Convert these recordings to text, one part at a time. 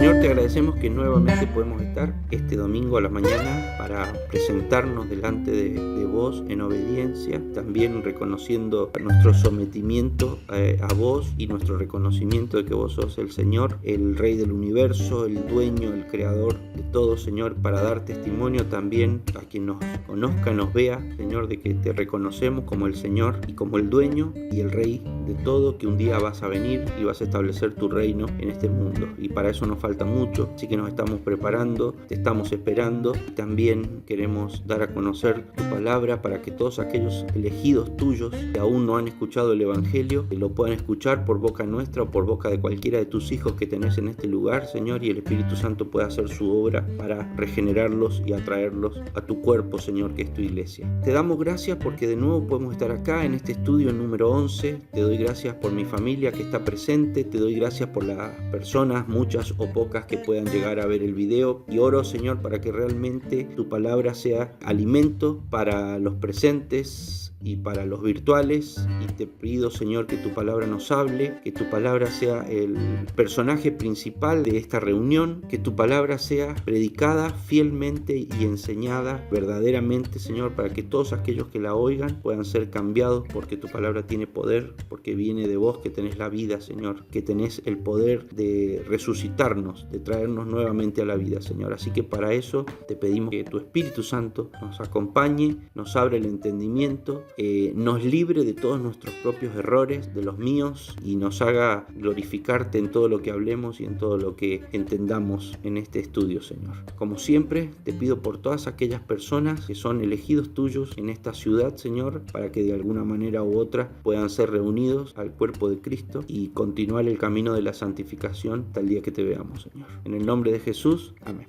Señor, te agradecemos que nuevamente podemos estar este domingo a la mañana para presentarnos delante de vos en obediencia, también reconociendo nuestro sometimiento a vos y nuestro reconocimiento de que vos sos el Señor, el Rey del universo, el dueño, el creador de todo, Señor, para dar testimonio también a quien nos conozca, nos vea, Señor, de que te reconocemos como el Señor y como el dueño y el Rey de todo, que un día vas a venir y vas a establecer tu reino en este mundo. Y para eso nos falta mucho, así que nos estamos preparando, te estamos esperando y también queremos dar a conocer tu palabra para que todos aquellos elegidos tuyos que aún no han escuchado el Evangelio, que lo puedan escuchar por boca nuestra o por boca de cualquiera de tus hijos que tenés en este lugar, Señor, y el Espíritu Santo pueda hacer su obra para regenerarlos y atraerlos a tu cuerpo, Señor, que es tu iglesia. Te damos gracias porque de nuevo podemos estar acá en este estudio número 11. Te doy gracias por mi familia que está presente, te doy gracias por las personas, muchas o pocas, que puedan llegar a ver el video, y oro, Señor, para que realmente tu palabra sea alimento para los presentes y para los virtuales, y te pido, Señor, que tu palabra nos hable, que tu palabra sea el personaje principal de esta reunión, que tu palabra sea predicada fielmente y enseñada verdaderamente, Señor, para que todos aquellos que la oigan puedan ser cambiados, porque tu palabra tiene poder, porque viene de vos, que tenés la vida, Señor, que tenés el poder de resucitarnos, de traernos nuevamente a la vida, Señor. Así que para eso te pedimos que tu Espíritu Santo nos acompañe, nos abra el entendimiento, nos libre de todos nuestros propios errores, de los míos, y nos haga glorificarte en todo lo que hablemos y en todo lo que entendamos en este estudio, Señor. Como siempre, te pido por todas aquellas personas que son elegidos tuyos en esta ciudad, Señor, para que de alguna manera u otra puedan ser reunidos al cuerpo de Cristo y continuar el camino de la santificación hasta el día que te veamos, Señor. En el nombre de Jesús, amén.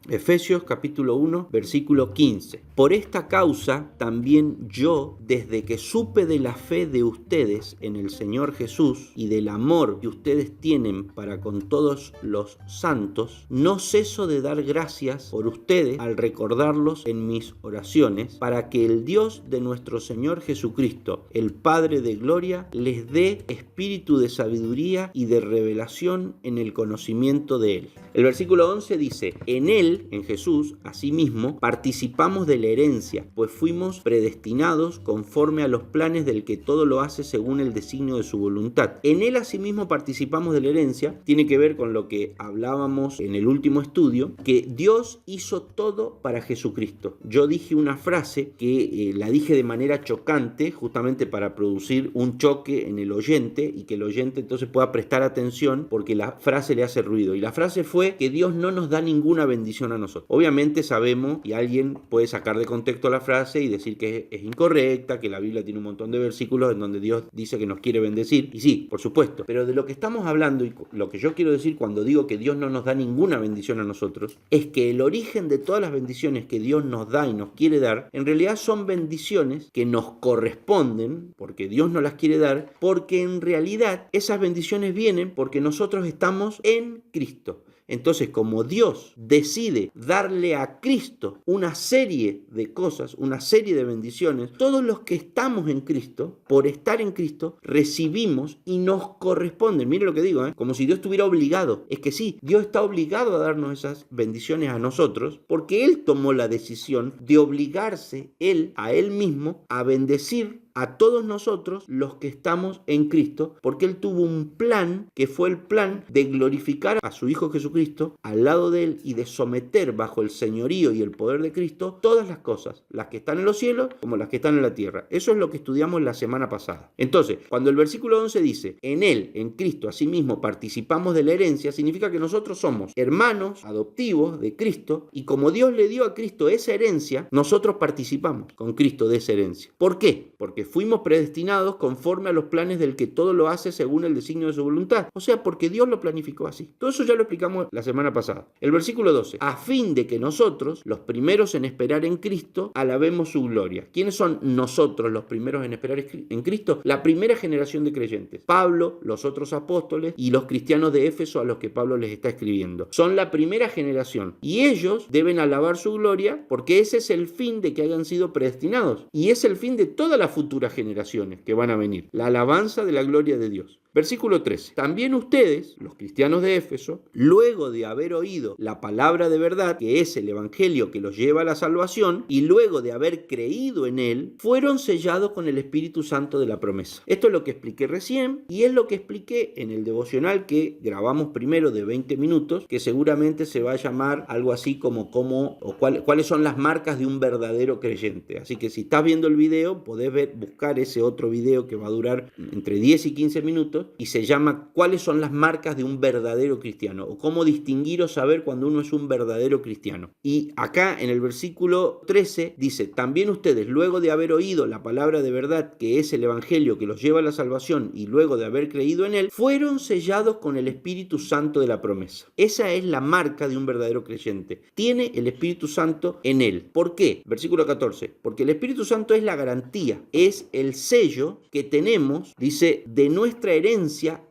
Efesios capítulo 1, versículo 15. Por esta causa también yo, desde que supe de la fe de ustedes en el Señor Jesús y del amor que ustedes tienen para con todos los santos, no ceso de dar gracias por ustedes al recordarlos en mis oraciones, para que el Dios de nuestro Señor Jesucristo, el Padre de gloria, les dé espíritu de sabiduría y de revelación en el conocimiento de Él. El versículo 11 dice: en Él, en Jesús, asimismo, participamos de la herencia, pues fuimos predestinados conforme a los planes del que todo lo hace según el designio de su voluntad. En Él, asimismo, participamos de la herencia. Tiene que ver con lo que hablábamos en el último estudio, que Dios hizo todo para Jesucristo. Yo dije una frase que la dije de manera chocante, justamente para producir un choque en el oyente y que el oyente entonces pueda prestar atención, porque la frase le hace ruido. Y la frase fue que Dios no nos da ninguna bendición a nosotros. Obviamente sabemos, y alguien puede sacar de contexto la frase y decir que es incorrecta, que la Biblia tiene un montón de versículos en donde Dios dice que nos quiere bendecir, y sí, por supuesto, pero de lo que estamos hablando y lo que yo quiero decir cuando digo que Dios no nos da ninguna bendición a nosotros, es que el origen de todas las bendiciones que Dios nos da y nos quiere dar, en realidad son bendiciones que nos corresponden, porque Dios nos las quiere dar, porque en realidad esas bendiciones vienen porque nosotros estamos en Cristo. Entonces, como Dios decide darle a Cristo una serie de cosas, una serie de bendiciones, todos los que estamos en Cristo, por estar en Cristo, recibimos y nos corresponden. Mire lo que digo, como si Dios estuviera obligado. Es que sí, Dios está obligado a darnos esas bendiciones a nosotros, porque Él tomó la decisión de obligarse Él a Él mismo a bendecir a todos nosotros los que estamos en Cristo, porque Él tuvo un plan que fue el plan de glorificar a su Hijo Jesucristo al lado de Él y de someter bajo el señorío y el poder de Cristo todas las cosas, las que están en los cielos como las que están en la tierra. Eso es lo que estudiamos la semana pasada. Entonces, cuando el versículo 11 dice: en Él, en Cristo, asimismo participamos de la herencia, significa que nosotros somos hermanos adoptivos de Cristo, y como Dios le dio a Cristo esa herencia, nosotros participamos con Cristo de esa herencia. ¿Por qué? Porque fuimos predestinados conforme a los planes del que todo lo hace según el designio de su voluntad. O sea, porque Dios lo planificó así. Todo eso ya lo explicamos la semana pasada. El versículo 12. A fin de que nosotros, los primeros en esperar en Cristo, alabemos su gloria. ¿Quiénes son nosotros los primeros en esperar en Cristo? La primera generación de creyentes. Pablo, los otros apóstoles y los cristianos de Éfeso a los que Pablo les está escribiendo. Son la primera generación. Y ellos deben alabar su gloria porque ese es el fin de que hayan sido predestinados. Y es el fin de toda la futura generaciones que van a venir, la alabanza de la gloria de Dios. Versículo 13. También ustedes, los cristianos de Éfeso, luego de haber oído la palabra de verdad, que es el evangelio que los lleva a la salvación, y luego de haber creído en él, fueron sellados con el Espíritu Santo de la promesa. Esto es lo que expliqué recién y es lo que expliqué en el devocional que grabamos primero de 20 minutos, que seguramente se va a llamar algo así como cuáles son las marcas de un verdadero creyente. Así que si estás viendo el video, podés buscar ese otro video que va a durar entre 10 y 15 minutos y se llama ¿cuáles son las marcas de un verdadero cristiano? O cómo distinguir o saber cuando uno es un verdadero cristiano. Y acá en el versículo 13 dice, también ustedes, luego de haber oído la palabra de verdad, que es el evangelio que los lleva a la salvación, y luego de haber creído en él, fueron sellados con el Espíritu Santo de la promesa. Esa es la marca de un verdadero creyente. Tiene el Espíritu Santo en él. ¿Por qué? Versículo 14. Porque el Espíritu Santo es la garantía, es el sello que tenemos, dice, de nuestra herencia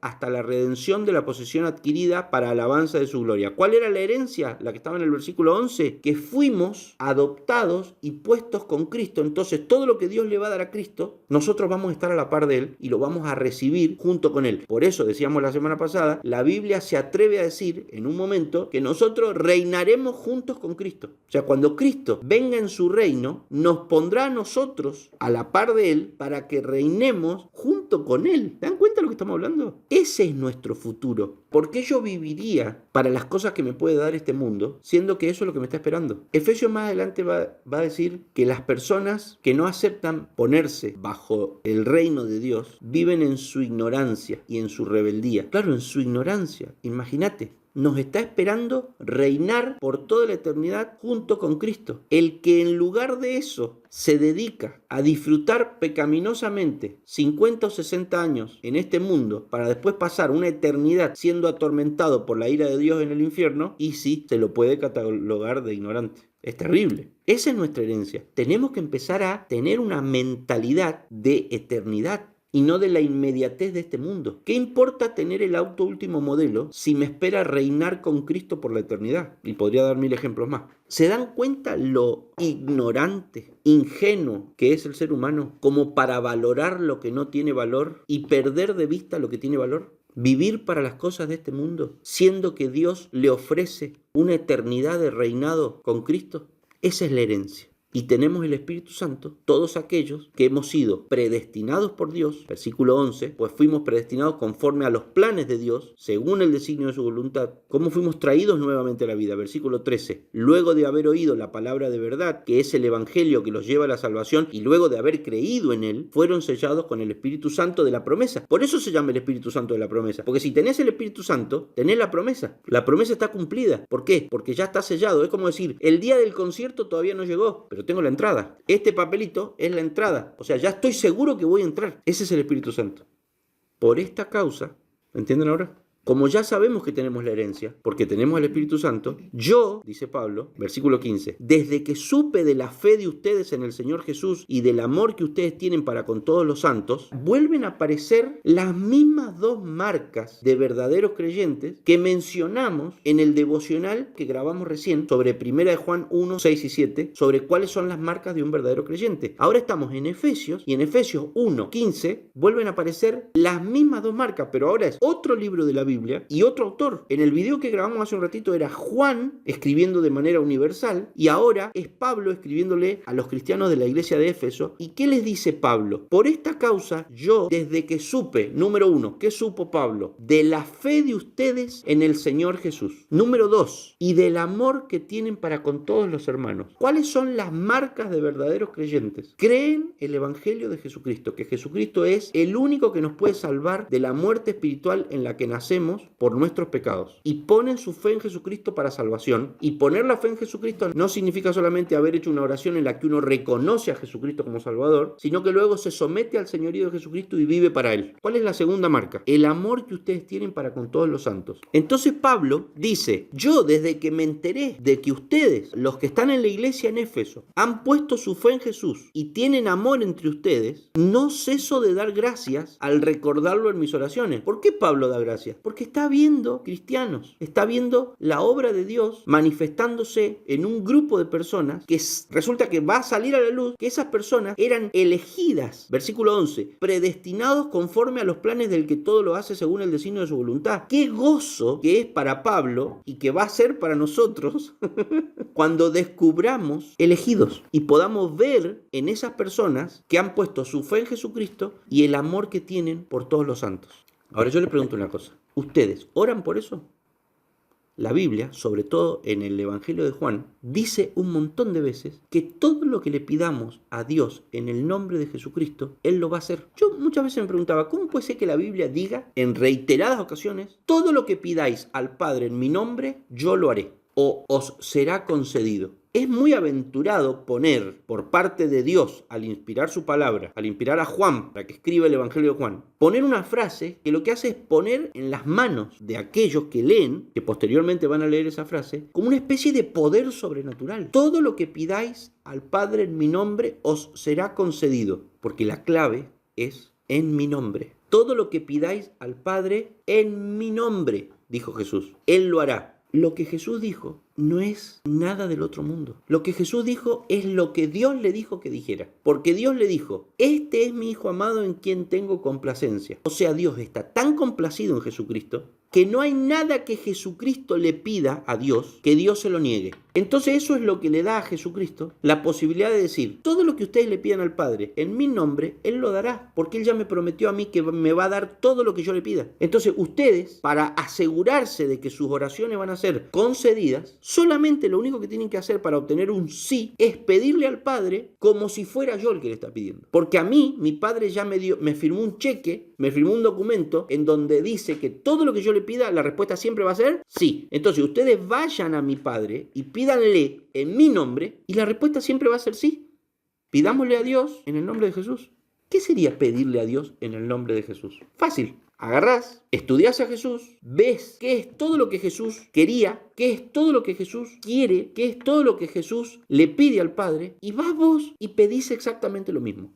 hasta la redención de la posesión adquirida para alabanza de su gloria. ¿Cuál era la herencia? La que estaba en el versículo 11, que fuimos adoptados y puestos con Cristo. Entonces todo lo que Dios le va a dar a Cristo, nosotros vamos a estar a la par de él y lo vamos a recibir junto con él. Por eso decíamos la semana pasada, la Biblia se atreve a decir en un momento que nosotros reinaremos juntos con Cristo. O sea, cuando Cristo venga en su reino, nos pondrá a nosotros a la par de él para que reinemos junto con él. ¿Se dan cuenta de lo que estamos hablando? Ese es nuestro futuro. ¿Por qué yo viviría para las cosas que me puede dar este mundo, siendo que eso es lo que me está esperando? Efesios más adelante va a decir que las personas que no aceptan ponerse bajo el reino de Dios viven en su ignorancia y en su rebeldía. Claro, en su ignorancia. Imagínate. Nos está esperando reinar por toda la eternidad junto con Cristo. El que en lugar de eso se dedica a disfrutar pecaminosamente 50 o 60 años en este mundo para después pasar una eternidad siendo atormentado por la ira de Dios en el infierno, y sí, se lo puede catalogar de ignorante. Es terrible. Esa es nuestra herencia. Tenemos que empezar a tener una mentalidad de eternidad y no de la inmediatez de este mundo. ¿Qué importa tener el auto último modelo si me espera reinar con Cristo por la eternidad? Y podría dar 1000 ejemplos más. ¿Se dan cuenta lo ignorante, ingenuo que es el ser humano como para valorar lo que no tiene valor y perder de vista lo que tiene valor? Vivir para las cosas de este mundo, siendo que Dios le ofrece una eternidad de reinado con Cristo. Esa es la herencia. Y tenemos el Espíritu Santo, todos aquellos que hemos sido predestinados por Dios, versículo 11, pues fuimos predestinados conforme a los planes de Dios, según el designio de su voluntad. ¿Cómo fuimos traídos nuevamente a la vida? Versículo 13, luego de haber oído la palabra de verdad, que es el evangelio que los lleva a la salvación, y luego de haber creído en él, fueron sellados con el Espíritu Santo de la promesa. Por eso se llama el Espíritu Santo de la promesa, porque si tenés el Espíritu Santo, tenés la promesa. La promesa está cumplida. ¿Por qué? Porque ya está sellado. Es como decir, el día del concierto todavía no llegó, pero tengo la entrada. Este papelito es la entrada. O sea, ya estoy seguro que voy a entrar. Ese es el Espíritu Santo. Por esta causa, ¿me entienden ahora? Como ya sabemos que tenemos la herencia, porque tenemos el Espíritu Santo, yo, dice Pablo, versículo 15, desde que supe de la fe de ustedes en el Señor Jesús y del amor que ustedes tienen para con todos los santos, vuelven a aparecer las mismas dos marcas de verdaderos creyentes que mencionamos en el devocional que grabamos recién sobre 1 Juan 1, 6 y 7, sobre cuáles son las marcas de un verdadero creyente. Ahora estamos en Efesios, y en Efesios 1, 15 vuelven a aparecer las mismas dos marcas, pero ahora es otro libro de la Biblia y otro autor. En el video que grabamos hace un ratito era Juan escribiendo de manera universal, y ahora es Pablo escribiéndole a los cristianos de la iglesia de Éfeso. ¿Y qué les dice Pablo? Por esta causa yo, desde que supe, número 1, ¿qué supo Pablo? De la fe de ustedes en el Señor Jesús. Número 2, y del amor que tienen para con todos los hermanos. ¿Cuáles son las marcas de verdaderos creyentes? Creen el evangelio de Jesucristo, que Jesucristo es el único que nos puede salvar de la muerte espiritual en la que nacemos por nuestros pecados, y ponen su fe en Jesucristo para salvación. Y poner la fe en Jesucristo no significa solamente haber hecho una oración en la que uno reconoce a Jesucristo como Salvador, sino que luego se somete al señorío de Jesucristo y vive para Él. ¿Cuál es la segunda marca? El amor que ustedes tienen para con todos los santos. Entonces Pablo dice, yo desde que me enteré de que ustedes, los que están en la iglesia en Éfeso, han puesto su fe en Jesús y tienen amor entre ustedes, no ceso de dar gracias al recordarlo en mis oraciones. ¿Por qué Pablo da gracias? Porque está viendo cristianos, está viendo la obra de Dios manifestándose en un grupo de personas que resulta que va a salir a la luz que esas personas eran elegidas, versículo 11, predestinados conforme a los planes del que todo lo hace según el designio de su voluntad. Qué gozo que es para Pablo y que va a ser para nosotros cuando descubramos elegidos y podamos ver en esas personas que han puesto su fe en Jesucristo y el amor que tienen por todos los santos. Ahora yo les pregunto una cosa, ¿ustedes oran por eso? La Biblia, sobre todo en el Evangelio de Juan, dice un montón de veces que todo lo que le pidamos a Dios en el nombre de Jesucristo, Él lo va a hacer. Yo muchas veces me preguntaba, ¿cómo puede ser que la Biblia diga en reiteradas ocasiones, todo lo que pidáis al Padre en mi nombre, yo lo haré, o os será concedido? Es muy aventurado poner por parte de Dios, al inspirar su palabra, al inspirar a Juan, para que escriba el Evangelio de Juan, poner una frase que lo que hace es poner en las manos de aquellos que leen, que posteriormente van a leer esa frase, como una especie de poder sobrenatural. Todo lo que pidáis al Padre en mi nombre os será concedido, porque la clave es en mi nombre. Todo lo que pidáis al Padre en mi nombre, dijo Jesús, Él lo hará. Lo que Jesús dijo no es nada del otro mundo. Lo que Jesús dijo es lo que Dios le dijo que dijera. Porque Dios le dijo, este es mi Hijo amado en quien tengo complacencia. O sea, Dios está tan complacido en Jesucristo que no hay nada que Jesucristo le pida a Dios que Dios se lo niegue. Entonces eso es lo que le da a Jesucristo la posibilidad de decir, todo lo que ustedes le pidan al Padre en mi nombre, Él lo dará, porque Él ya me prometió a mí que me va a dar todo lo que yo le pida. Entonces ustedes, para asegurarse de que sus oraciones van a ser concedidas, solamente lo único que tienen que hacer para obtener un sí es pedirle al Padre como si fuera yo el que le está pidiendo. Porque a mí, mi Padre ya me firmó un cheque, me firmó un documento en donde dice que todo lo que yo le pida, la respuesta siempre va a ser sí. Entonces ustedes vayan a mi Padre y pídanle en mi nombre y la respuesta siempre va a ser sí. Pidámosle a Dios en el nombre de Jesús. ¿Qué sería pedirle a Dios en el nombre de Jesús? Fácil. Agarrás, estudiás a Jesús, ves qué es todo lo que Jesús quería, qué es todo lo que Jesús quiere, qué es todo lo que Jesús le pide al Padre, y vas vos y pedís exactamente lo mismo.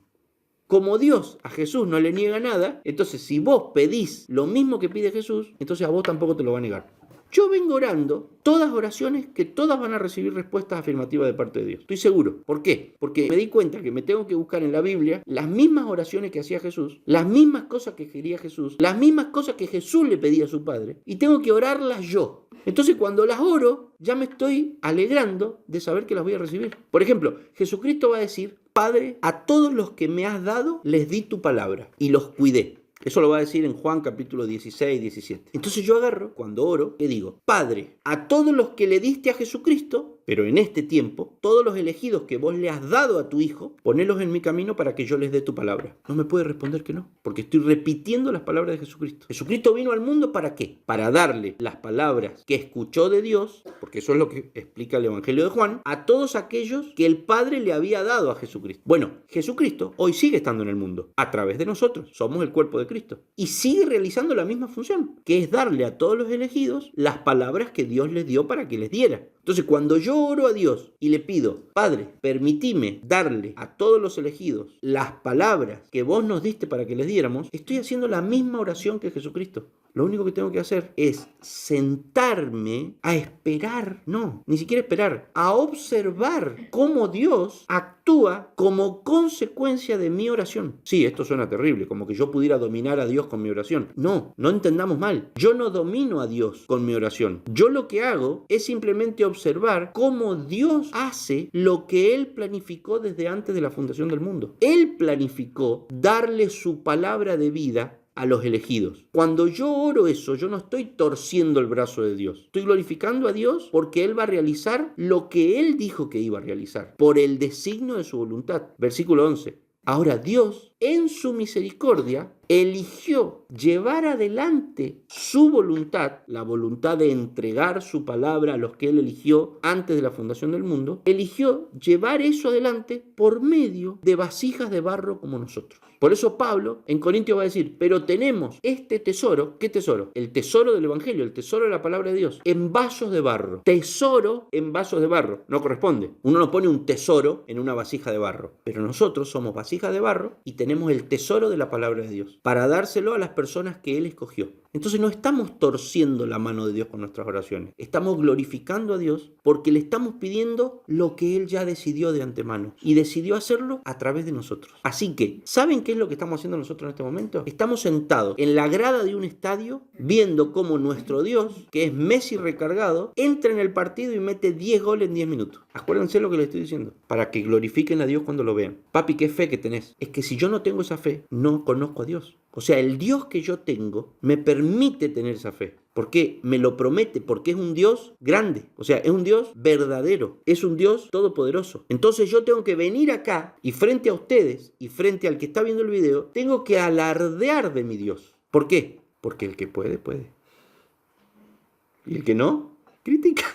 Como Dios a Jesús no le niega nada, entonces si vos pedís lo mismo que pide Jesús, entonces a vos tampoco te lo va a negar. Yo vengo orando todas oraciones que todas van a recibir respuestas afirmativas de parte de Dios. Estoy seguro. ¿Por qué? Porque me di cuenta que me tengo que buscar en la Biblia las mismas oraciones que hacía Jesús, las mismas cosas que quería Jesús, las mismas cosas que Jesús le pedía a su Padre, y tengo que orarlas yo. Entonces cuando las oro, ya me estoy alegrando de saber que las voy a recibir. Por ejemplo, Jesucristo va a decir, Padre, a todos los que me has dado, les di tu palabra y los cuidé. Eso lo va a decir en Juan capítulo 16, 17. Entonces yo agarro, cuando oro, y digo, Padre, a todos los que le diste a Jesucristo, pero en este tiempo, todos los elegidos que vos le has dado a tu Hijo, ponelos en mi camino para que yo les dé tu palabra. No me puede responder que no, porque estoy repitiendo las palabras de Jesucristo. Jesucristo vino al mundo ¿para qué? Para darle las palabras que escuchó de Dios, porque eso es lo que explica el Evangelio de Juan, a todos aquellos que el Padre le había dado a Jesucristo. Bueno, Jesucristo hoy sigue estando en el mundo, a través de nosotros. Somos el cuerpo de Cristo. Y sigue realizando la misma función, que es darle a todos los elegidos las palabras que Dios les dio para que les diera. Entonces, cuando yo oro a Dios y le pido, Padre, permitime darle a todos los elegidos las palabras que vos nos diste para que les diéramos, estoy haciendo la misma oración que Jesucristo. Lo único que tengo que hacer es sentarme a esperar, no, ni siquiera esperar, a observar cómo Dios actúa como consecuencia de mi oración. Sí, esto suena terrible, como que yo pudiera dominar a Dios con mi oración. No, no entendamos mal. Yo no domino a Dios con mi oración. Yo lo que hago es simplemente observar cómo Dios hace lo que Él planificó desde antes de la fundación del mundo. Él planificó darle su palabra de vida a los elegidos. Cuando yo oro eso, yo no estoy torciendo el brazo de Dios. Estoy glorificando a Dios porque Él va a realizar lo que Él dijo que iba a realizar, por el designio de su voluntad. Versículo 11. Ahora Dios, en su misericordia, eligió llevar adelante su voluntad, la voluntad de entregar su palabra a los que Él eligió antes de la fundación del mundo, eligió llevar eso adelante por medio de vasijas de barro como nosotros. Por eso Pablo en Corintios va a decir, pero tenemos este tesoro, ¿qué tesoro? El tesoro del Evangelio, el tesoro de la palabra de Dios, en vasos de barro. Tesoro en vasos de barro, no corresponde. Uno no pone un tesoro en una vasija de barro, pero nosotros somos vasijas de barro y tenemos el tesoro de la palabra de Dios para dárselo a las personas que Él escogió. Entonces no estamos torciendo la mano de Dios con nuestras oraciones. Estamos glorificando a Dios porque le estamos pidiendo lo que Él ya decidió de antemano. Y decidió hacerlo a través de nosotros. Así que, ¿saben qué es lo que estamos haciendo nosotros en este momento? Estamos sentados en la grada de un estadio viendo cómo nuestro Dios, que es Messi recargado, entra en el partido y mete 10 goles en 10 minutos. Acuérdense lo que les estoy diciendo. Para que glorifiquen a Dios cuando lo vean. Papi, ¿qué fe que tenés? Es que si yo no tengo esa fe, no conozco a Dios. O sea, el Dios que yo tengo me permite tener esa fe. ¿Por qué? Me lo promete, porque es un Dios grande. O sea, es un Dios verdadero. Es un Dios todopoderoso. Entonces yo tengo que venir acá y frente a ustedes y frente al que está viendo el video, tengo que alardear de mi Dios. ¿Por qué? Porque el que puede, puede. Y el que no, critica.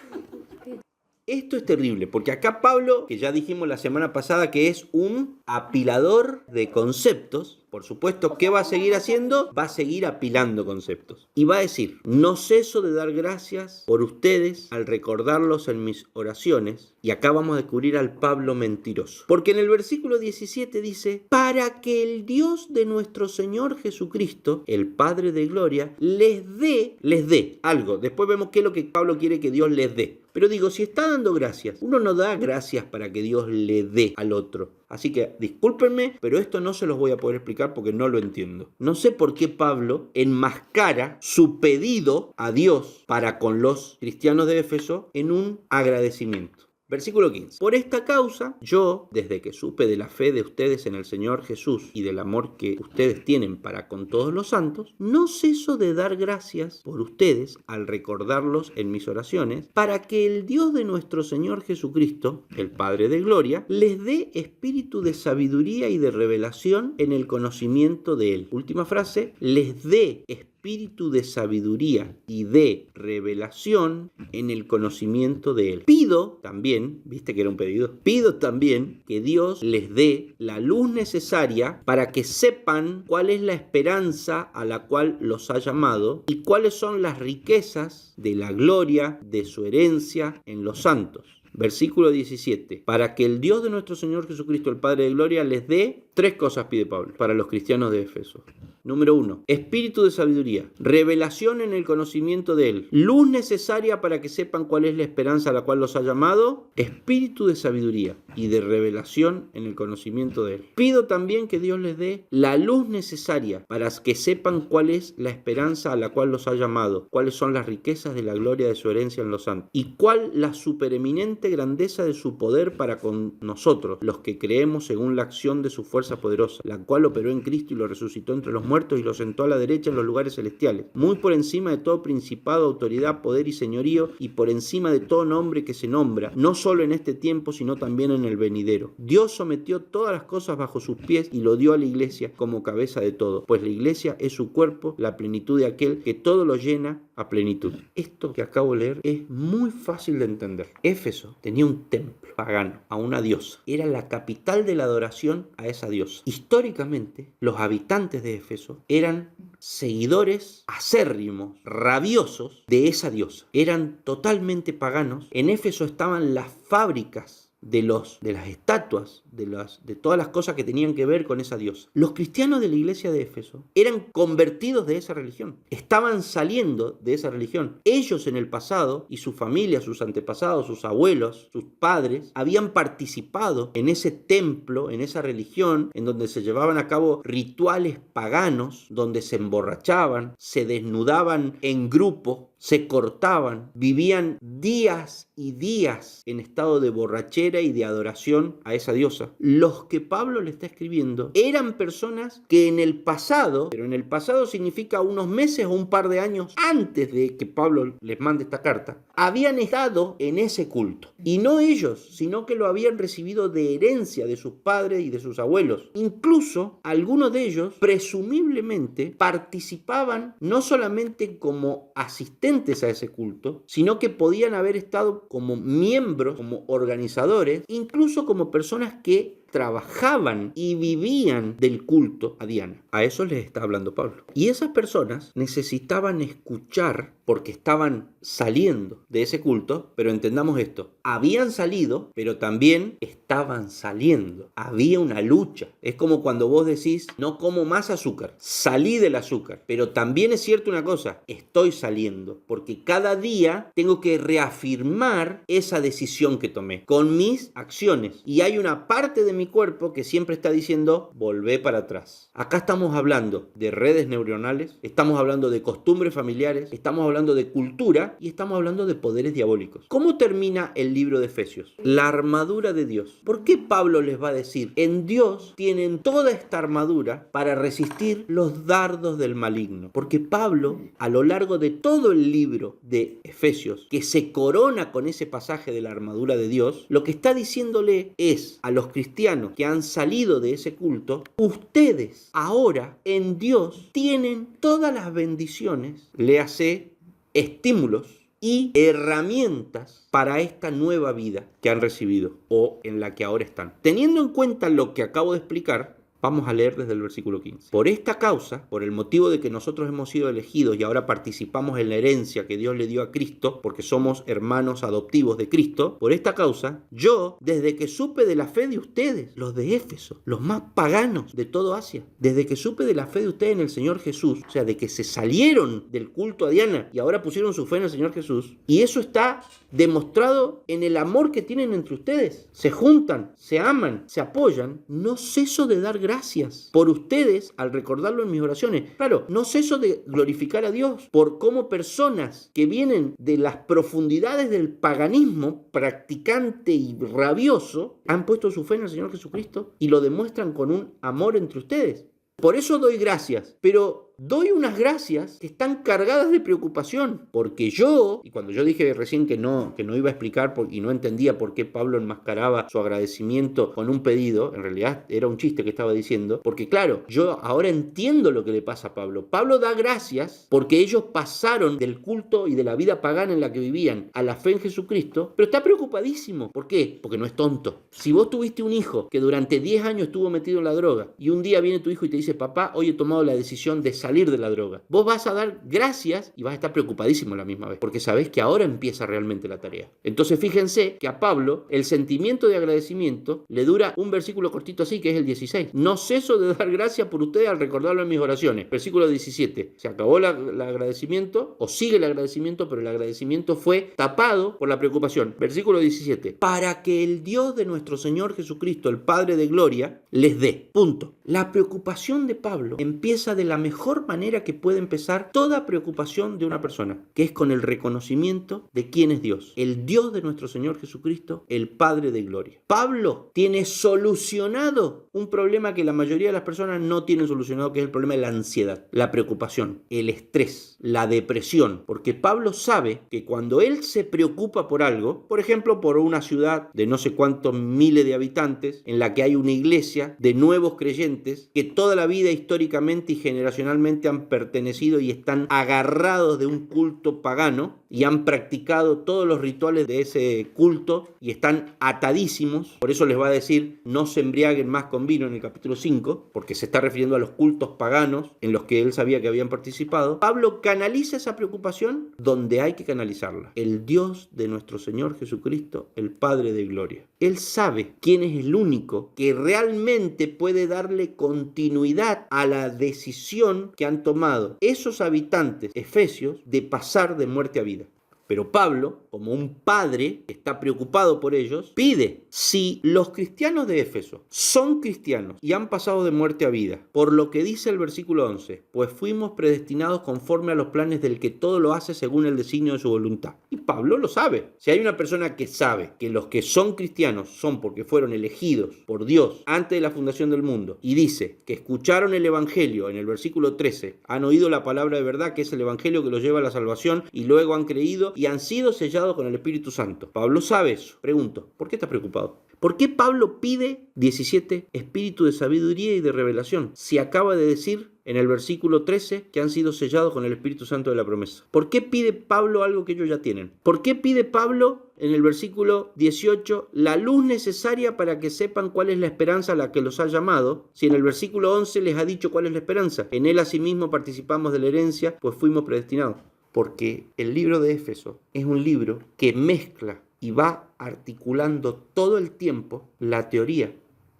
Esto es terrible, porque acá Pablo, que ya dijimos la semana pasada que es un apilador de conceptos, por supuesto, ¿qué va a seguir haciendo? Va a seguir apilando conceptos. Y va a decir, no ceso de dar gracias por ustedes al recordarlos en mis oraciones. Y acá vamos a descubrir al Pablo mentiroso. Porque en el versículo 17 dice, para que el Dios de nuestro Señor Jesucristo, el Padre de Gloria, les dé algo. Después vemos qué es lo que Pablo quiere que Dios les dé. Pero digo, si está dando gracias, uno no da gracias para que Dios le dé al otro. Así que discúlpenme, pero esto no se los voy a poder explicar porque no lo entiendo. No sé por qué Pablo enmascara su pedido a Dios para con los cristianos de Éfeso en un agradecimiento. Versículo 15. Por esta causa, yo, desde que supe de la fe de ustedes en el Señor Jesús y del amor que ustedes tienen para con todos los santos, no ceso de dar gracias por ustedes al recordarlos en mis oraciones, para que el Dios de nuestro Señor Jesucristo, el Padre de Gloria, les dé espíritu de sabiduría y de revelación en el conocimiento de Él. Última frase, les dé espíritu de sabiduría y de revelación en el conocimiento de Él. Pido también, viste que era un pedido, pido también que Dios les dé la luz necesaria para que sepan cuál es la esperanza a la cual los ha llamado y cuáles son las riquezas de la gloria de su herencia en los santos. Versículo 17. Para que el Dios de nuestro Señor Jesucristo, el Padre de Gloria, les dé 3 cosas, pide Pablo, para los cristianos de Éfeso. Número 1. Espíritu de sabiduría. Revelación en el conocimiento de Él. Luz necesaria para que sepan cuál es la esperanza a la cual los ha llamado. Espíritu de sabiduría y de revelación en el conocimiento de Él. Pido también que Dios les dé la luz necesaria para que sepan cuál es la esperanza a la cual los ha llamado. Cuáles son las riquezas de la gloria de su herencia en los santos. Y cuál la supereminente grandeza de su poder para con nosotros, los que creemos según la acción de su fuerza poderosa, la cual operó en Cristo y lo resucitó entre los muertos y lo sentó a la derecha en los lugares celestiales, muy por encima de todo principado, autoridad, poder y señorío, y por encima de todo nombre que se nombra, no solo en este tiempo, sino también en el venidero. Dios sometió todas las cosas bajo sus pies y lo dio a la iglesia como cabeza de todo, pues la iglesia es su cuerpo, la plenitud de aquel que todo lo llena a plenitud. Esto que acabo de leer es muy fácil de entender. Éfeso tenía un templo pagano a una diosa. Era la capital de la adoración a esa diosa. Históricamente, los habitantes de Éfeso eran seguidores acérrimos, rabiosos de esa diosa. Eran totalmente paganos. En Éfeso estaban las fábricas de las estatuas, de todas las cosas que tenían que ver con esa diosa. Los cristianos de la iglesia de Éfeso eran convertidos de esa religión, estaban saliendo de esa religión. Ellos en el pasado, y su familia, sus antepasados, sus abuelos, sus padres, habían participado en ese templo, en esa religión, en donde se llevaban a cabo rituales paganos, donde se emborrachaban, se desnudaban en grupo, se cortaban, vivían días y días en estado de borrachera y de adoración a esa diosa. Los que Pablo le está escribiendo eran personas que en el pasado, pero en el pasado significa unos meses o un par de años antes de que Pablo les mande esta carta, habían estado en ese culto. Y no ellos, sino que lo habían recibido de herencia de sus padres y de sus abuelos. Incluso algunos de ellos presumiblemente participaban no solamente como asistentes a ese culto, sino que podían haber estado como miembros, como organizadores, incluso como personas que trabajaban y vivían del culto a Diana. A eso les está hablando Pablo. Y esas personas necesitaban escuchar porque estaban saliendo de ese culto, pero entendamos esto, habían salido, pero también estaban saliendo. Había una lucha. Es como cuando vos decís, no como más azúcar, salí del azúcar, pero también es cierto una cosa, estoy saliendo, porque cada día tengo que reafirmar esa decisión que tomé con mis acciones. Y hay una parte de mi cuerpo que siempre está diciendo, volvé para atrás. Acá estamos hablando de redes neuronales, estamos hablando de costumbres familiares, estamos hablando de cultura y estamos hablando de poderes diabólicos. ¿Cómo termina el libro de Efesios? La armadura de Dios. ¿Por qué Pablo les va a decir? En Dios tienen toda esta armadura para resistir los dardos del maligno. Porque Pablo, a lo largo de todo el libro de Efesios, que se corona con ese pasaje de la armadura de Dios, lo que está diciéndole es a los cristianos que han salido de ese culto, ustedes ahora en Dios tienen todas las bendiciones, léase estímulos y herramientas para esta nueva vida que han recibido o en la que ahora están. Teniendo en cuenta lo que acabo de explicar, vamos a leer desde el versículo 15. Por esta causa, por el motivo de que nosotros hemos sido elegidos y ahora participamos en la herencia que Dios le dio a Cristo, porque somos hermanos adoptivos de Cristo, por esta causa, yo, desde que supe de la fe de ustedes, los de Éfeso, los más paganos de todo Asia, desde que supe de la fe de ustedes en el Señor Jesús, o sea, de que se salieron del culto a Diana y ahora pusieron su fe en el Señor Jesús, y eso está demostrado en el amor que tienen entre ustedes. Se juntan, se aman, se apoyan. No ceso de dar gracias por ustedes al recordarlo en mis oraciones. Claro, no ceso de glorificar a Dios por cómo personas que vienen de las profundidades del paganismo practicante y rabioso han puesto su fe en el Señor Jesucristo y lo demuestran con un amor entre ustedes. Por eso doy gracias, pero doy unas gracias que están cargadas de preocupación, porque yo, y cuando yo dije recién que no iba a explicar y no entendía por qué Pablo enmascaraba su agradecimiento con un pedido, en realidad era un chiste que estaba diciendo, porque claro, yo ahora entiendo lo que le pasa a Pablo. Pablo da gracias porque ellos pasaron del culto y de la vida pagana en la que vivían a la fe en Jesucristo, pero está preocupadísimo. ¿Por qué? Porque no es tonto. Si vos tuviste un hijo que durante 10 años estuvo metido en la droga y un día viene tu hijo y te dice, papá, hoy he tomado la decisión de salir de la droga, vos vas a dar gracias y vas a estar preocupadísimo a la misma vez, porque sabés que ahora empieza realmente la tarea. Entonces fíjense que a Pablo el sentimiento de agradecimiento le dura un versículo cortito así, que es el 16. No ceso de dar gracias por ustedes al recordarlo en mis oraciones. Versículo 17. Se acabó el agradecimiento, o sigue el agradecimiento, pero el agradecimiento fue tapado por la preocupación. Versículo 17. Para que el Dios de nuestro Señor Jesucristo, el Padre de gloria, les dé. Punto. La preocupación de Pablo empieza de la mejor manera que puede empezar toda preocupación de una persona, que es con el reconocimiento de quién es Dios, el Dios de nuestro Señor Jesucristo, el Padre de gloria. Pablo tiene solucionado un problema que la mayoría de las personas no tienen solucionado, que es el problema de la ansiedad, la preocupación, el estrés, la depresión, porque Pablo sabe que cuando él se preocupa por algo, por ejemplo, por una ciudad de no sé cuántos miles de habitantes, en la que hay una iglesia de nuevos creyentes que toda la vida históricamente y generacionalmente han pertenecido y están agarrados de un culto pagano y han practicado todos los rituales de ese culto y están atadísimos. Por eso les va a decir no se embriaguen más con vino en el capítulo 5, porque se está refiriendo a los cultos paganos en los que él sabía que habían participado. Pablo canaliza esa preocupación donde hay que canalizarla: el Dios de nuestro Señor Jesucristo, el Padre de gloria. Él sabe quién es el único que realmente puede darle continuidad a la decisión que han tomado esos habitantes efesios de pasar de muerte a vida. Pero Pablo, como un padre que está preocupado por ellos, pide: si los cristianos de Éfeso son cristianos y han pasado de muerte a vida, por lo que dice el versículo 11, pues fuimos predestinados conforme a los planes del que todo lo hace según el designio de su voluntad. Y Pablo lo sabe. Si hay una persona que sabe que los que son cristianos son porque fueron elegidos por Dios antes de la fundación del mundo, y dice que escucharon el evangelio en el versículo 13, han oído la palabra de verdad, que es el evangelio que los lleva a la salvación, y luego han creído y han sido sellados con el Espíritu Santo. Pablo sabe eso. Pregunto, ¿por qué está preocupado? ¿Por qué Pablo pide 17 espíritu de sabiduría y de revelación si acaba de decir en el versículo 13 que han sido sellados con el Espíritu Santo de la promesa? ¿Por qué pide Pablo algo que ellos ya tienen? ¿Por qué pide Pablo en el versículo 18 la luz necesaria para que sepan cuál es la esperanza a la que los ha llamado, si en el versículo 11 les ha dicho cuál es la esperanza? En él asimismo participamos de la herencia, pues fuimos predestinados. Porque el libro de Éfeso es un libro que mezcla y va articulando todo el tiempo la teoría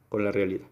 con la realidad.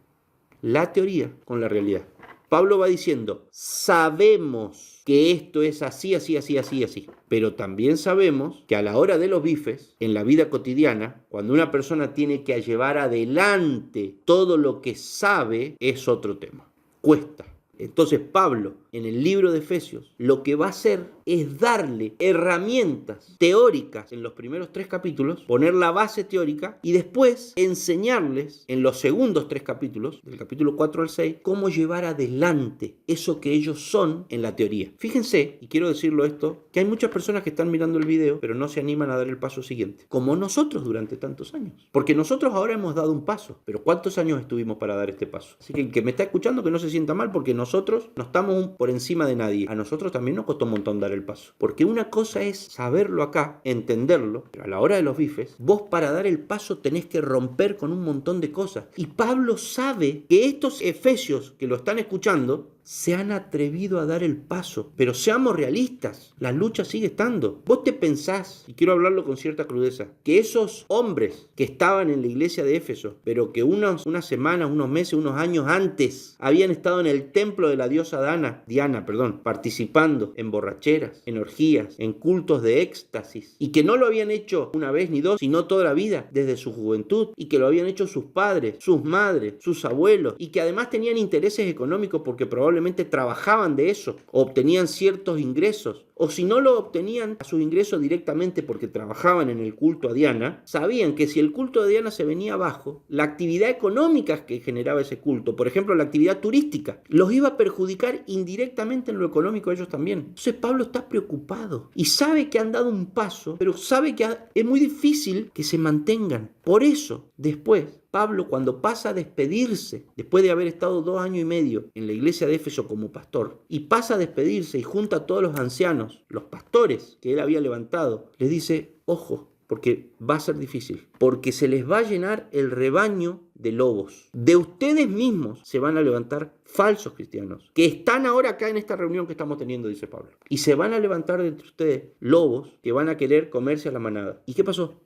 La teoría con la realidad. Pablo va diciendo, sabemos que esto es así, así, así, así, así. Pero también sabemos que a la hora de los bifes, en la vida cotidiana, cuando una persona tiene que llevar adelante todo lo que sabe, es otro tema. Cuesta. Entonces Pablo, en el libro de Efesios, lo que va a hacer es darle herramientas teóricas en los primeros 3 capítulos, poner la base teórica y después enseñarles en los segundos 3 capítulos, del capítulo 4 al 6, cómo llevar adelante eso que ellos son en la teoría. Fíjense, y quiero decirlo esto, que hay muchas personas que están mirando el video, pero no se animan a dar el paso siguiente, como nosotros durante tantos años. Porque nosotros ahora hemos dado un paso, pero ¿cuántos años estuvimos para dar este paso? Así que el que me está escuchando que no se sienta mal, porque nosotros no estamos por encima de nadie. A nosotros también nos costó un montón dar el paso. Porque una cosa es saberlo acá, entenderlo, pero a la hora de los bifes, vos para dar el paso tenés que romper con un montón de cosas. Y Pablo sabe que estos efesios que lo están escuchando se han atrevido a dar el paso. Pero seamos realistas, la lucha sigue estando. Vos te pensás, y quiero hablarlo con cierta crudeza, que esos hombres que estaban en la iglesia de Éfeso, pero que unas semanas, unos meses, unos años antes habían estado en el templo de la diosa Diana, participando en borracheras, en orgías, en cultos de éxtasis, y que no lo habían hecho una vez ni dos, sino toda la vida, desde su juventud, y que lo habían hecho sus padres, sus madres, sus abuelos, y que además tenían intereses económicos porque probablemente trabajaban de eso, o obtenían ciertos ingresos, o si no lo obtenían a sus ingresos directamente porque trabajaban en el culto a Diana, sabían que si el culto de Diana se venía abajo, la actividad económica que generaba ese culto, por ejemplo la actividad turística, los iba a perjudicar indirectamente en lo económico a ellos también. Entonces Pablo está preocupado y sabe que han dado un paso, pero sabe que es muy difícil que se mantengan. Por eso, después, Pablo, cuando pasa a despedirse, después de haber estado 2 años y medio en la iglesia de Éfeso como pastor, y pasa a despedirse y junta a todos los ancianos, los pastores que él había levantado, les dice, ojo, porque va a ser difícil, porque se les va a llenar el rebaño de lobos. De ustedes mismos se van a levantar falsos cristianos, que están ahora acá en esta reunión que estamos teniendo, dice Pablo. Y se van a levantar de entre ustedes lobos que van a querer comerse a la manada. ¿Y qué pasó?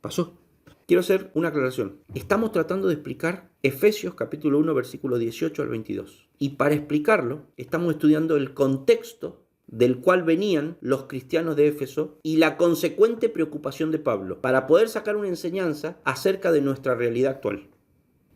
Pasó. Quiero hacer una aclaración. Estamos tratando de explicar Efesios capítulo 1, versículo 18 al 22. Y para explicarlo, estamos estudiando el contexto del cual venían los cristianos de Éfeso y la consecuente preocupación de Pablo, para poder sacar una enseñanza acerca de nuestra realidad actual.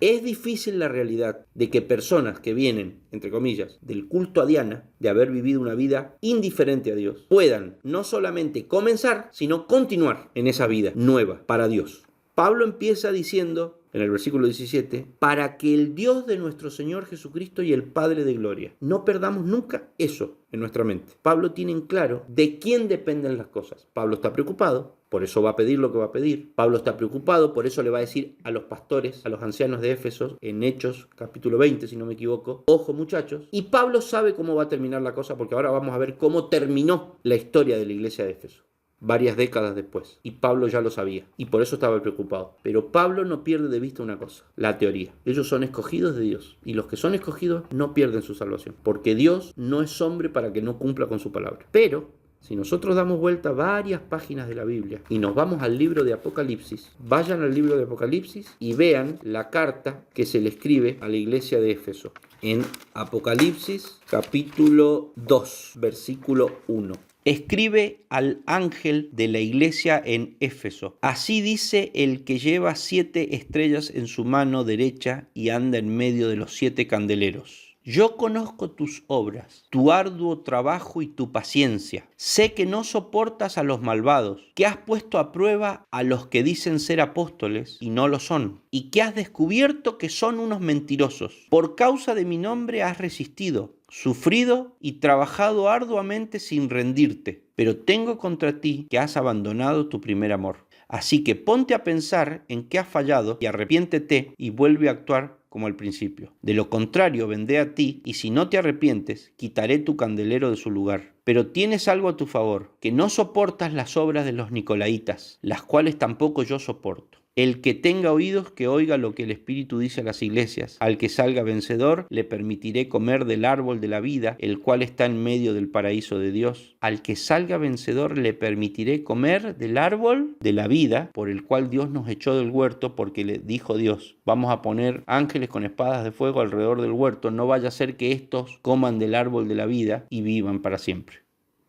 Es difícil la realidad de que personas que vienen, entre comillas, del culto a Diana, de haber vivido una vida indiferente a Dios, puedan no solamente comenzar, sino continuar en esa vida nueva para Dios. Pablo empieza diciendo, en el versículo 17, para que el Dios de nuestro Señor Jesucristo y el Padre de gloria. No perdamos nunca eso en nuestra mente. Pablo tiene en claro de quién dependen las cosas. Pablo está preocupado, por eso va a pedir lo que va a pedir. Pablo está preocupado, por eso le va a decir a los pastores, a los ancianos de Éfeso, en Hechos capítulo 20, si no me equivoco, ojo muchachos. Y Pablo sabe cómo va a terminar la cosa, porque ahora vamos a ver cómo terminó la historia de la iglesia de Éfeso varias décadas después, y Pablo ya lo sabía, y por eso estaba preocupado. Pero Pablo no pierde de vista una cosa, la teoría. Ellos son escogidos de Dios, y los que son escogidos no pierden su salvación, porque Dios no es hombre para que no cumpla con su palabra. Pero si nosotros damos vuelta varias páginas de la Biblia y nos vamos al libro de Apocalipsis, vayan al libro de Apocalipsis y vean la carta que se le escribe a la iglesia de Éfeso. En Apocalipsis capítulo 2, versículo 1. Escribe al ángel de la iglesia en Éfeso. Así dice el que lleva 7 estrellas en su mano derecha y anda en medio de los 7 candeleros. Yo conozco tus obras, tu arduo trabajo y tu paciencia. Sé que no soportas a los malvados, que has puesto a prueba a los que dicen ser apóstoles y no lo son, y que has descubierto que son unos mentirosos. Por causa de mi nombre has resistido, sufrido y trabajado arduamente sin rendirte. Pero tengo contra ti que has abandonado tu primer amor. Así que ponte a pensar en qué has fallado y arrepiéntete y vuelve a actuar como al principio. De lo contrario, vendré a ti y si no te arrepientes, quitaré tu candelero de su lugar. Pero tienes algo a tu favor, que no soportas las obras de los nicolaitas, las cuales tampoco yo soporto. El que tenga oídos, que oiga lo que el Espíritu dice a las iglesias. Al que salga vencedor, le permitiré comer del árbol de la vida, el cual está en medio del paraíso de Dios. Al que salga vencedor, le permitiré comer del árbol de la vida, por el cual Dios nos echó del huerto, porque le dijo Dios, vamos a poner ángeles con espadas de fuego alrededor del huerto, no vaya a ser que estos coman del árbol de la vida y vivan para siempre.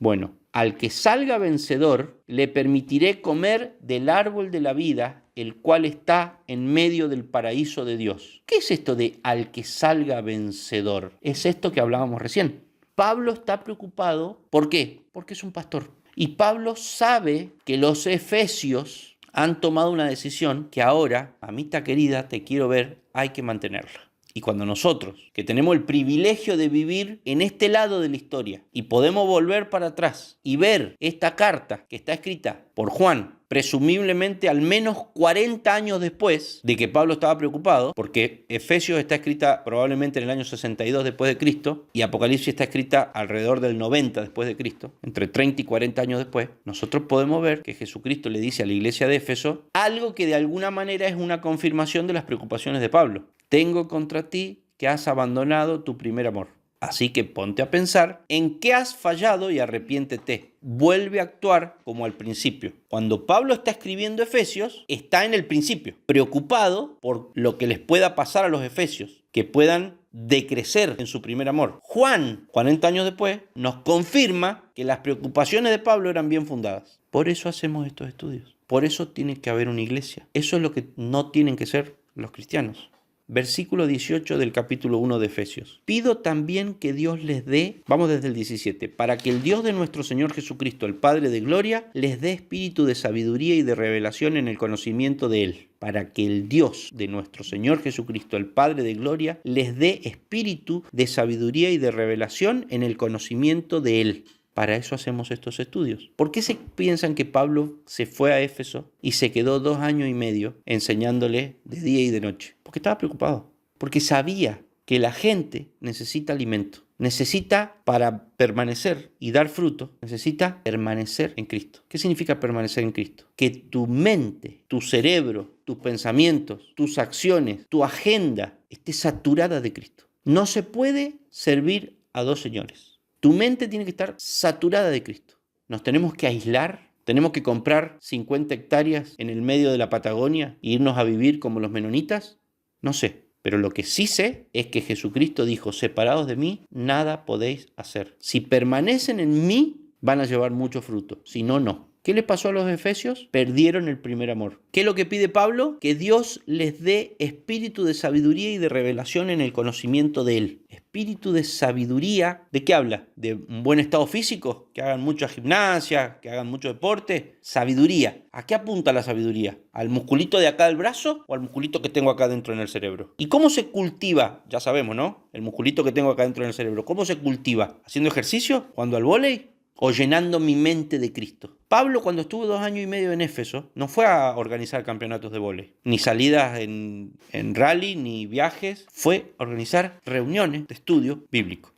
Bueno, al que salga vencedor, le permitiré comer del árbol de la vida, el cual está en medio del paraíso de Dios. ¿Qué es esto de al que salga vencedor? Es esto que hablábamos recién. Pablo está preocupado. ¿Por qué? Porque es un pastor. Y Pablo sabe que los efesios han tomado una decisión que ahora, mamita querida, te quiero ver, hay que mantenerla. Y cuando nosotros, que tenemos el privilegio de vivir en este lado de la historia y podemos volver para atrás y ver esta carta que está escrita por Juan, presumiblemente al menos 40 años después de que Pablo estaba preocupado, porque Efesios está escrita probablemente en el año 62 después de Cristo y Apocalipsis está escrita alrededor del 90 después de Cristo, entre 30 y 40 años después, nosotros podemos ver que Jesucristo le dice a la iglesia de Éfeso algo que de alguna manera es una confirmación de las preocupaciones de Pablo. Tengo contra ti que has abandonado tu primer amor. Así que ponte a pensar en qué has fallado y arrepiéntete. Vuelve a actuar como al principio. Cuando Pablo está escribiendo Efesios, está en el principio, preocupado por lo que les pueda pasar a los efesios, que puedan decrecer en su primer amor. Juan, 40 años después, nos confirma que las preocupaciones de Pablo eran bien fundadas. Por eso hacemos estos estudios. Por eso tiene que haber una iglesia. Eso es lo que no tienen que ser los cristianos. Versículo 18 del capítulo 1 de Efesios. Pido también que Dios les dé, vamos desde el 17, para que el Dios de nuestro Señor Jesucristo, el Padre de gloria, les dé espíritu de sabiduría y de revelación en el conocimiento de Él. Para que el Dios de nuestro Señor Jesucristo, el Padre de gloria, les dé espíritu de sabiduría y de revelación en el conocimiento de Él. Para eso hacemos estos estudios. ¿Por qué se piensan que Pablo se fue a Éfeso y se quedó 2 años y medio enseñándole de día y de noche? Porque estaba preocupado. Porque sabía que la gente necesita alimento. Necesita, para permanecer y dar fruto, necesita permanecer en Cristo. ¿Qué significa permanecer en Cristo? Que tu mente, tu cerebro, tus pensamientos, tus acciones, tu agenda esté saturada de Cristo. No se puede servir a 2 señores. Tu mente tiene que estar saturada de Cristo. Nos tenemos que aislar, tenemos que comprar 50 hectáreas en el medio de la Patagonia e irnos a vivir como los menonitas. No sé, pero lo que sí sé es que Jesucristo dijo, separados de mí, nada podéis hacer. Si permanecen en mí, van a llevar mucho fruto, si no, no. ¿Qué les pasó a los efesios? Perdieron el primer amor. ¿Qué es lo que pide Pablo? Que Dios les dé espíritu de sabiduría y de revelación en el conocimiento de Él. Espíritu de sabiduría, ¿de qué habla? ¿De un buen estado físico? ¿Que hagan mucha gimnasia? ¿Que hagan mucho deporte? Sabiduría. ¿A qué apunta la sabiduría? ¿Al musculito de acá del brazo o al musculito que tengo acá dentro en el cerebro? ¿Y cómo se cultiva? Ya sabemos, ¿no? El musculito que tengo acá dentro en el cerebro. ¿Cómo se cultiva? ¿Haciendo ejercicio? ¿Jugando al vóley? ¿O llenando mi mente de Cristo? Pablo, cuando estuvo 2 años y medio en Éfeso, no fue a organizar campeonatos de vóley, ni salidas en rally, ni viajes. Fue a organizar reuniones de estudio bíblico.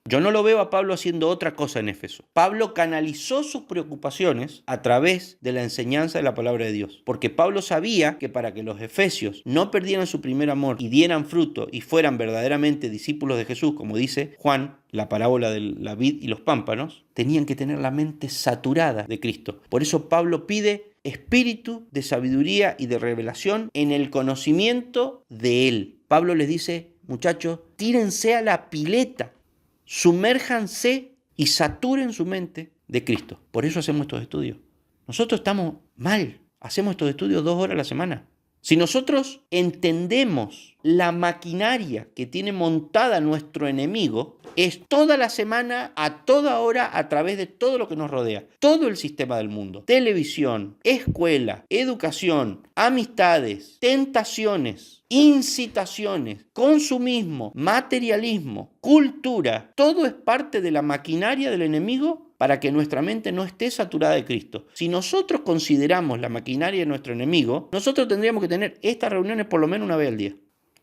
Yo no lo veo a Pablo haciendo otra cosa en Éfeso. Pablo canalizó sus preocupaciones a través de la enseñanza de la palabra de Dios. Porque Pablo sabía que para que los efesios no perdieran su primer amor y dieran fruto y fueran verdaderamente discípulos de Jesús, como dice Juan, la parábola de la vid y los pámpanos, tenían que tener la mente saturada de Cristo. Por eso Pablo pide espíritu de sabiduría y de revelación en el conocimiento de Él. Pablo les dice, muchachos, tírense a la pileta. Sumérjanse y saturen su mente de Cristo. Por eso hacemos estos estudios. Nosotros estamos mal. Hacemos estos estudios 2 horas a la semana. Si nosotros entendemos la maquinaria que tiene montada nuestro enemigo, es toda la semana, a toda hora, a través de todo lo que nos rodea. Todo el sistema del mundo. Televisión, escuela, educación, amistades, tentaciones, incitaciones, consumismo, materialismo, cultura. Todo es parte de la maquinaria del enemigo para que nuestra mente no esté saturada de Cristo. Si nosotros consideramos la maquinaria de nuestro enemigo, nosotros tendríamos que tener estas reuniones por lo menos una vez al día.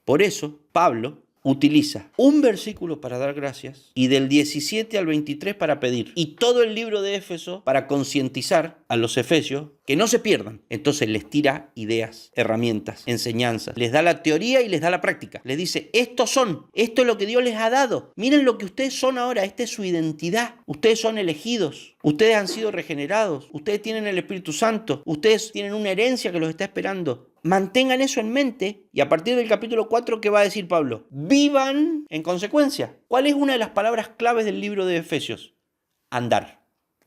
Por eso, Pablo utiliza un versículo para dar gracias y del 17 al 23 para pedir. Y todo el libro de Éfeso para concientizar a los efesios que no se pierdan. Entonces les tira ideas, herramientas, enseñanzas. Les da la teoría y les da la práctica. Les dice, esto es lo que Dios les ha dado. Miren lo que ustedes son ahora, esta es su identidad. Ustedes son elegidos, ustedes han sido regenerados, ustedes tienen el Espíritu Santo, ustedes tienen una herencia que los está esperando. Mantengan eso en mente y a partir del capítulo 4, ¿qué va a decir Pablo? Vivan en consecuencia. ¿Cuál es una de las palabras claves del libro de Efesios? Andar,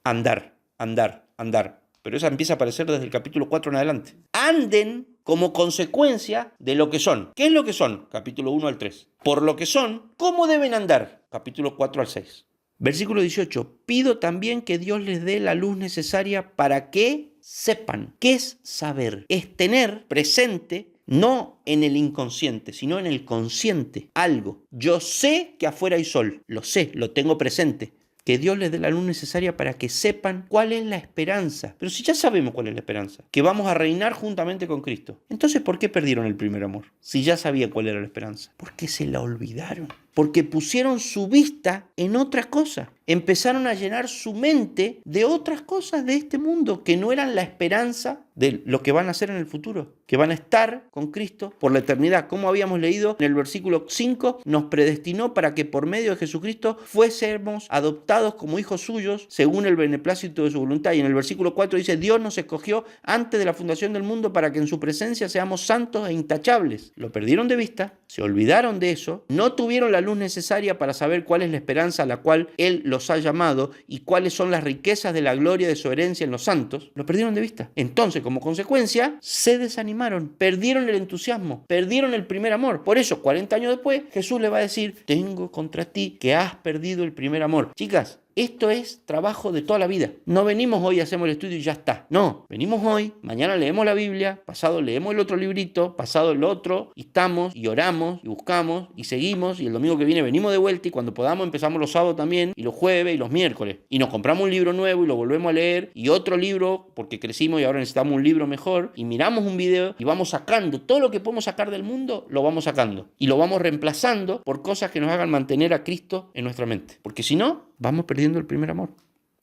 andar, andar, andar. Pero esa empieza a aparecer desde el capítulo 4 en adelante. Anden como consecuencia de lo que son. ¿Qué es lo que son? Capítulo 1 al 3. Por lo que son, ¿cómo deben andar? Capítulo 4 al 6. Versículo 18. Pido también que Dios les dé la luz necesaria para que sepan. ¿Qué es saber? Es tener presente, no en el inconsciente, sino en el consciente, algo. Yo sé que afuera hay sol, lo sé, lo tengo presente. Que Dios les dé la luz necesaria para que sepan cuál es la esperanza. Pero si ya sabemos cuál es la esperanza, que vamos a reinar juntamente con Cristo. Entonces, ¿por qué perdieron el primer amor? Si ya sabían cuál era la esperanza. Porque se la olvidaron. Porque pusieron su vista en otra cosa. Empezaron a llenar su mente de otras cosas de este mundo que no eran la esperanza de lo que van a hacer en el futuro. Que van a estar con Cristo por la eternidad. Como habíamos leído en el versículo 5, nos predestinó para que por medio de Jesucristo fuésemos adoptados como hijos suyos según el beneplácito de su voluntad. Y en el versículo 4 dice, Dios nos escogió antes de la fundación del mundo para que en su presencia seamos santos e intachables. Lo perdieron de vista, se olvidaron de eso, no tuvieron la luz necesaria para saber cuál es la esperanza a la cual Él los ha llamado y cuáles son las riquezas de la gloria de su herencia en los santos. Lo perdieron de vista. Entonces, como consecuencia, se desanimaron, perdieron el entusiasmo, perdieron el primer amor. Por eso, 40 años después, Jesús le va a decir, tengo contra ti que has perdido el primer amor. Chicas, esto es trabajo de toda la vida. No venimos hoy, hacemos el estudio y ya está. No, venimos hoy, mañana leemos la Biblia, pasado leemos el otro librito, pasado el otro, y estamos, y oramos, y buscamos, y seguimos, y el domingo que viene venimos de vuelta, y cuando podamos empezamos los sábados también, y los jueves, y los miércoles. Y nos compramos un libro nuevo, y lo volvemos a leer, y otro libro, porque crecimos y ahora necesitamos un libro mejor, y miramos un video, y vamos sacando todo lo que podemos sacar del mundo, lo vamos sacando. Y lo vamos reemplazando por cosas que nos hagan mantener a Cristo en nuestra mente. Porque si no, vamos perdiendo el primer amor.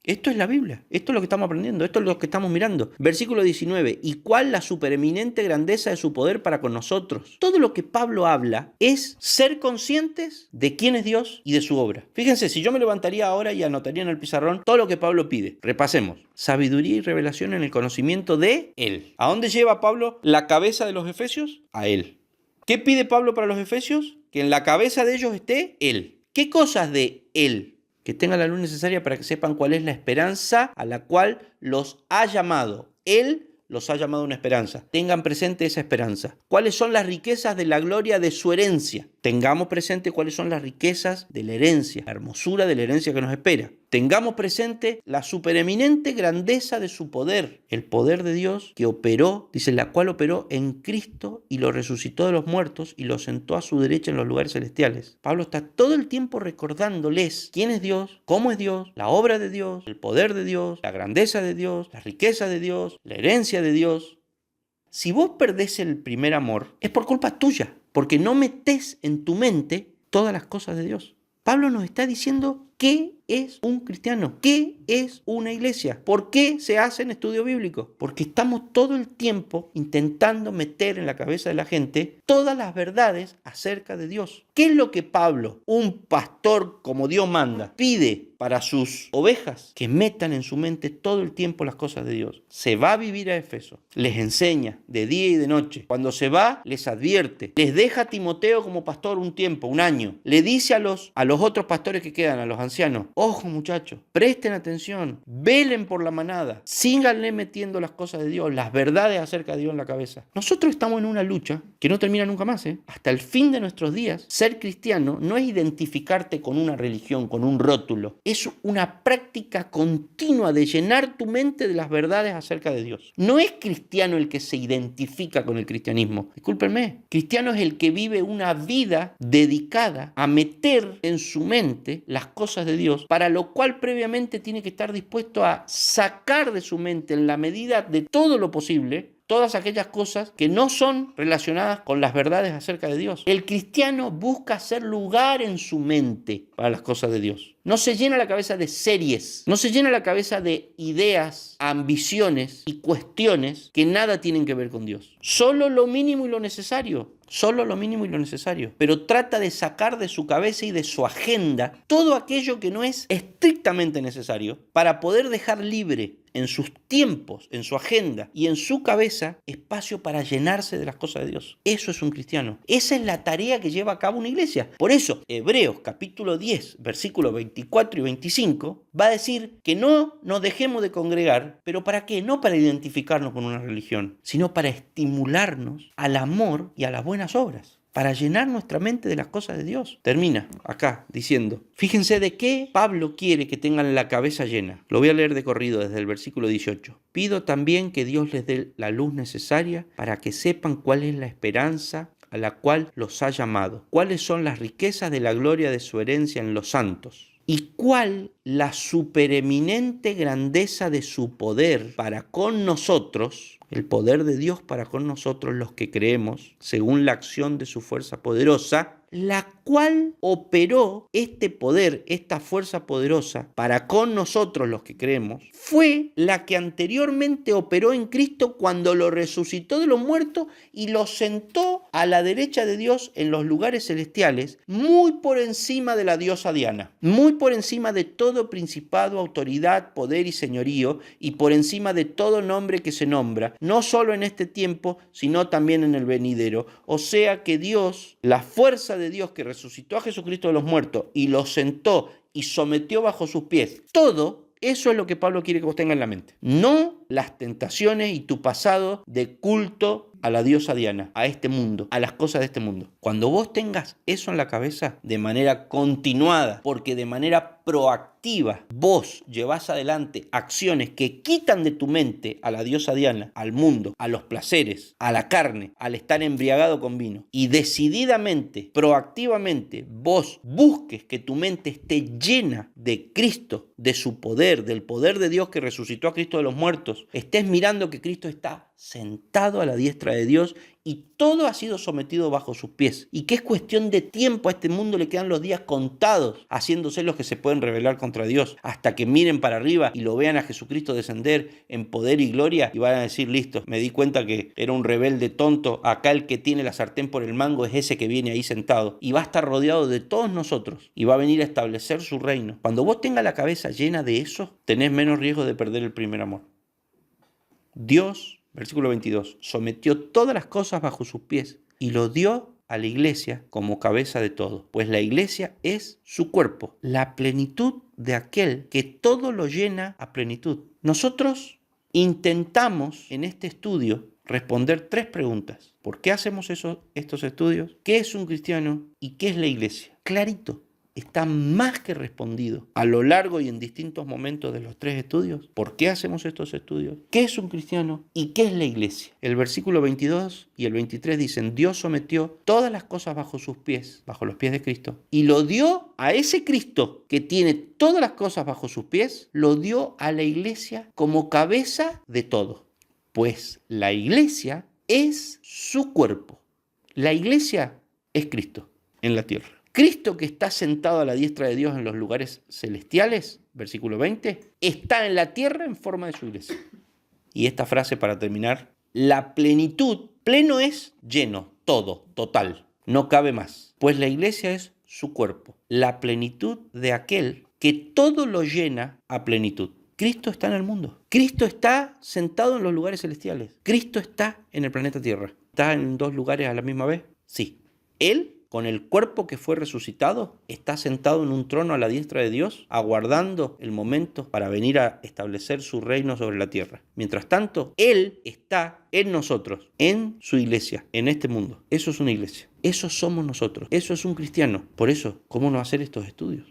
Esto es la Biblia, esto es lo que estamos aprendiendo, esto es lo que estamos mirando. Versículo 19, ¿y cuál la supereminente grandeza de su poder para con nosotros? Todo lo que Pablo habla es ser conscientes de quién es Dios y de su obra. Fíjense, si yo me levantaría ahora y anotaría en el pizarrón todo lo que Pablo pide. Repasemos. Sabiduría y revelación en el conocimiento de Él. ¿A dónde lleva Pablo la cabeza de los efesios? A Él. ¿Qué pide Pablo para los efesios? Que en la cabeza de ellos esté Él. ¿Qué cosas de Él? Que tengan la luz necesaria para que sepan cuál es la esperanza a la cual los ha llamado. Él los ha llamado a una esperanza. Tengan presente esa esperanza. ¿Cuáles son las riquezas de la gloria de su herencia? Tengamos presente cuáles son las riquezas de la herencia, la hermosura de la herencia que nos espera. Tengamos presente la supereminente grandeza de su poder, el poder de Dios que operó, dice, la cual operó en Cristo y lo resucitó de los muertos y lo sentó a su derecha en los lugares celestiales. Pablo está todo el tiempo recordándoles quién es Dios, cómo es Dios, la obra de Dios, el poder de Dios, la grandeza de Dios, la riqueza de Dios, la herencia de Dios. Si vos perdés el primer amor, es por culpa tuya, porque no metés en tu mente todas las cosas de Dios. Pablo nos está diciendo qué es un cristiano, qué es una iglesia, por qué se hacen estudios bíblicos. Porque estamos todo el tiempo intentando meter en la cabeza de la gente todas las verdades acerca de Dios. ¿Qué es lo que Pablo, un pastor como Dios manda, pide para sus ovejas? Que metan en su mente todo el tiempo las cosas de Dios. Se va a vivir a Éfeso, les enseña de día y de noche. Cuando se va, les advierte, les deja a Timoteo como pastor un tiempo, un año. Le dice a los otros pastores que quedan, a los ancianos, ojo muchachos, presten atención, velen por la manada, síganle metiendo las cosas de Dios, las verdades acerca de Dios en la cabeza. Nosotros estamos en una lucha que no termina nunca más, hasta el fin de nuestros días. Ser cristiano no es identificarte con una religión, con un rótulo, es una práctica continua de llenar tu mente de las verdades acerca de Dios. No es cristiano el que se identifica con el cristianismo, discúlpenme, cristiano es el que vive una vida dedicada a meter en su mente las cosas cosas de Dios, para lo cual previamente tiene que estar dispuesto a sacar de su mente en la medida de todo lo posible todas aquellas cosas que no son relacionadas con las verdades acerca de Dios. El cristiano busca hacer lugar en su mente para las cosas de Dios. No se llena la cabeza de series, no se llena la cabeza de ideas, ambiciones y cuestiones que nada tienen que ver con Dios. Solo lo mínimo y lo necesario. Solo lo mínimo y lo necesario. Pero trata de sacar de su cabeza y de su agenda todo aquello que no es estrictamente necesario para poder dejar libre en sus tiempos, en su agenda y en su cabeza espacio para llenarse de las cosas de Dios. Eso es un cristiano. Esa es la tarea que lleva a cabo una iglesia. Por eso, Hebreos capítulo 10, versículos 24 y 25, va a decir que no nos dejemos de congregar, pero ¿para qué? No para identificarnos con una religión, sino para estimularnos al amor y a las buenas obras, para llenar nuestra mente de las cosas de Dios. Termina acá diciendo, fíjense de qué Pablo quiere que tengan la cabeza llena. Lo voy a leer de corrido desde el versículo 18. Pido también que Dios les dé la luz necesaria para que sepan cuál es la esperanza a la cual los ha llamado, cuáles son las riquezas de la gloria de su herencia en los santos, y cuál la supereminente grandeza de su poder para con nosotros, el poder de Dios para con nosotros los que creemos, según la acción de su fuerza poderosa, la cual operó este poder, esta fuerza poderosa para con nosotros los que creemos, fue la que anteriormente operó en Cristo cuando lo resucitó de los muertos y lo sentó a la derecha de Dios en los lugares celestiales, muy por encima de la diosa Diana, muy por encima de todo principado, autoridad, poder y señorío, y por encima de todo nombre que se nombra, no solo en este tiempo, sino también en el venidero. O sea que Dios, la fuerza de Dios que resucitó a Jesucristo de los muertos y lo sentó y sometió bajo sus pies, todo eso es lo que Pablo quiere que vos tengas en la mente. No las tentaciones y tu pasado de culto a la diosa Diana, a este mundo, a las cosas de este mundo. Cuando vos tengas eso en la cabeza de manera continuada, porque de manera proactiva vos llevás adelante acciones que quitan de tu mente a la diosa Diana, al mundo, a los placeres, a la carne, al estar embriagado con vino, y decididamente, proactivamente, vos busques que tu mente esté llena de Cristo, de su poder, del poder de Dios que resucitó a Cristo de los muertos, estés mirando que Cristo está sentado a la diestra de Dios y todo ha sido sometido bajo sus pies, y que es cuestión de tiempo, a este mundo le quedan los días contados, haciéndose los que se pueden rebelar contra Dios, hasta que miren para arriba y lo vean a Jesucristo descender en poder y gloria y van a decir, listo, me di cuenta que era un rebelde tonto, acá el que tiene la sartén por el mango es ese que viene ahí sentado, y va a estar rodeado de todos nosotros y va a venir a establecer su reino. Cuando vos tengas la cabeza llena de eso, tenés menos riesgo de perder el primer amor. Dios, versículo 22, sometió todas las cosas bajo sus pies y lo dio a la iglesia como cabeza de todo, pues la iglesia es su cuerpo, la plenitud de aquel que todo lo llena a plenitud. Nosotros intentamos en este estudio responder 3 preguntas. ¿Por qué hacemos estos estudios? ¿Qué es un cristiano? ¿Y qué es la iglesia? Clarito. Está más que respondido a lo largo y en distintos momentos de los 3 estudios. ¿Por qué hacemos estos estudios? ¿Qué es un cristiano? ¿Y qué es la iglesia? El versículo 22 y el 23 dicen, Dios sometió todas las cosas bajo sus pies, bajo los pies de Cristo, y lo dio a ese Cristo que tiene todas las cosas bajo sus pies, lo dio a la iglesia como cabeza de todo. Pues la iglesia es su cuerpo. La iglesia es Cristo en la tierra. Cristo, que está sentado a la diestra de Dios en los lugares celestiales, versículo 20, está en la tierra en forma de su iglesia. Y esta frase para terminar, la plenitud, pleno es lleno, todo, total, no cabe más. Pues la iglesia es su cuerpo, la plenitud de aquel que todo lo llena a plenitud. Cristo está en el mundo. Cristo está sentado en los lugares celestiales. Cristo está en el planeta Tierra. ¿Está en 2 lugares a la misma vez? Sí. Él, con el cuerpo que fue resucitado, está sentado en un trono a la diestra de Dios, aguardando el momento para venir a establecer su reino sobre la tierra. Mientras tanto, Él está en nosotros, en su iglesia, en este mundo. Eso es una iglesia. Eso somos nosotros. Eso es un cristiano. Por eso, ¿cómo no hacer estos estudios?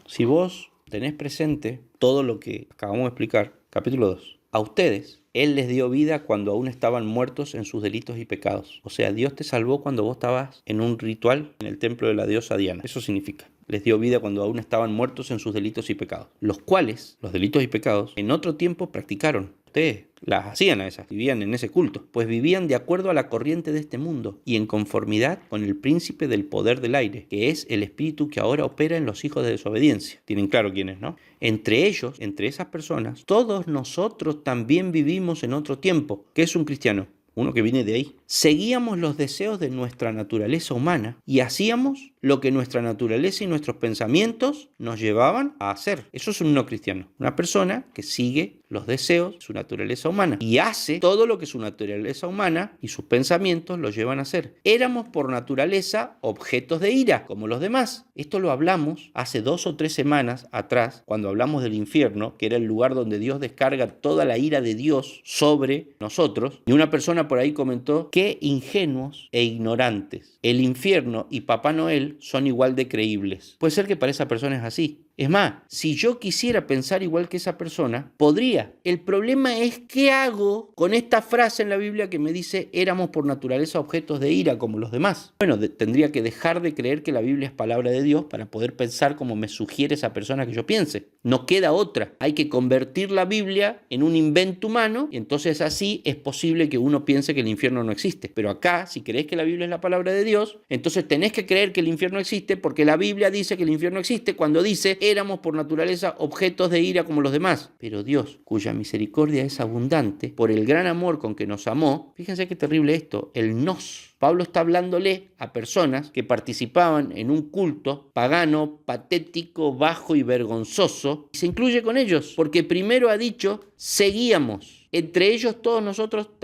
Si vos tenés presente todo lo que acabamos de explicar, capítulo 2, a ustedes Él les dio vida cuando aún estaban muertos en sus delitos y pecados. O sea, Dios te salvó cuando vos estabas en un ritual en el templo de la diosa Diana. Eso significa. les dio vida cuando aún estaban muertos en sus delitos y pecados, los cuales, los delitos y pecados, en otro tiempo practicaron. Ustedes las hacían a esas, vivían en ese culto, pues vivían de acuerdo a la corriente de este mundo y en conformidad con el príncipe del poder del aire, que es el espíritu que ahora opera en los hijos de desobediencia. Tienen claro quién es, ¿no? Entre ellos, entre esas personas, todos nosotros también vivimos en otro tiempo. ¿Qué es un cristiano? Uno que viene de ahí. Seguíamos los deseos de nuestra naturaleza humana y hacíamos lo que nuestra naturaleza y nuestros pensamientos nos llevaban a hacer. Eso es un no cristiano. Una persona que sigue los deseos de su naturaleza humana y hace todo lo que su naturaleza humana y sus pensamientos lo llevan a hacer. Éramos por naturaleza objetos de ira, como los demás. Esto lo hablamos hace 2 o 3 semanas atrás, cuando hablamos del infierno, que era el lugar donde Dios descarga toda la ira de Dios sobre nosotros. Y una persona por ahí comentó: qué ingenuos e ignorantes. El infierno y Papá Noel son igual de creíbles. Puede ser que para esa persona es así. Es más, si yo quisiera pensar igual que esa persona, podría. El problema es qué hago con esta frase en la Biblia que me dice: éramos por naturaleza objetos de ira como los demás. Bueno, tendría que dejar de creer que la Biblia es palabra de Dios para poder pensar como me sugiere esa persona que yo piense. No queda otra. Hay que convertir la Biblia en un invento humano y entonces así es posible que uno piense que el infierno no existe. Pero acá, si crees que la Biblia es la palabra de Dios, entonces tenés que creer que el infierno existe, porque la Biblia dice que el infierno existe cuando dice: éramos por naturaleza objetos de ira como los demás. Pero Dios, cuya misericordia es abundante, por el gran amor con que nos amó, fíjense qué terrible esto, el nos. Pablo está hablándole a personas que participaban en un culto pagano, patético, bajo y vergonzoso, y se incluye con ellos, porque primero ha dicho: seguíamos. Entre ellos todos nosotros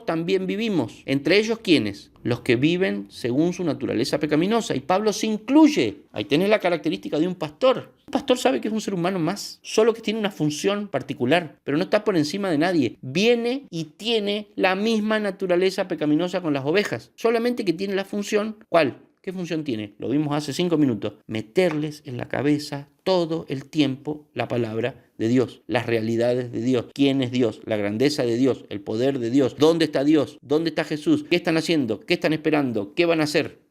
también vivimos. ¿Entre ellos quiénes? Los que viven según su naturaleza pecaminosa. Y Pablo se incluye. Ahí tenés la característica de un pastor. Un pastor sabe que es un ser humano más, solo que tiene una función particular, pero no está por encima de nadie. Viene y tiene la misma naturaleza pecaminosa con las ovejas, solamente que tiene la función, ¿cuál? ¿Qué función tiene? Lo vimos hace 5 minutos. Meterles en la cabeza todo el tiempo la palabra de Dios, las realidades de Dios, quién es Dios, la grandeza de Dios, el poder de Dios, dónde está Dios, dónde está Jesús, qué están haciendo, qué están esperando, qué van a hacer.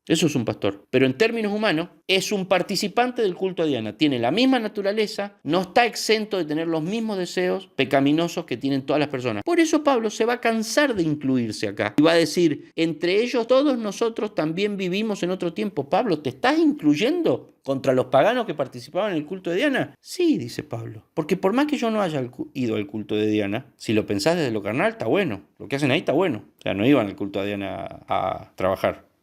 Eso es un pastor. Pero en términos humanos, es un participante del culto a Diana. Tiene la misma naturaleza, no está exento de tener los mismos deseos pecaminosos que tienen todas las personas. Por eso Pablo se va a cansar de incluirse acá. Y va a decir: entre ellos todos nosotros también vivimos en otro tiempo. Pablo, ¿te estás incluyendo contra los paganos que participaban en el culto de Diana? Sí, dice Pablo. Porque por más que yo no haya ido al culto de Diana, si lo pensás desde lo carnal, está bueno. Lo que hacen ahí está bueno. O sea, no iban al culto de Diana a trabajar.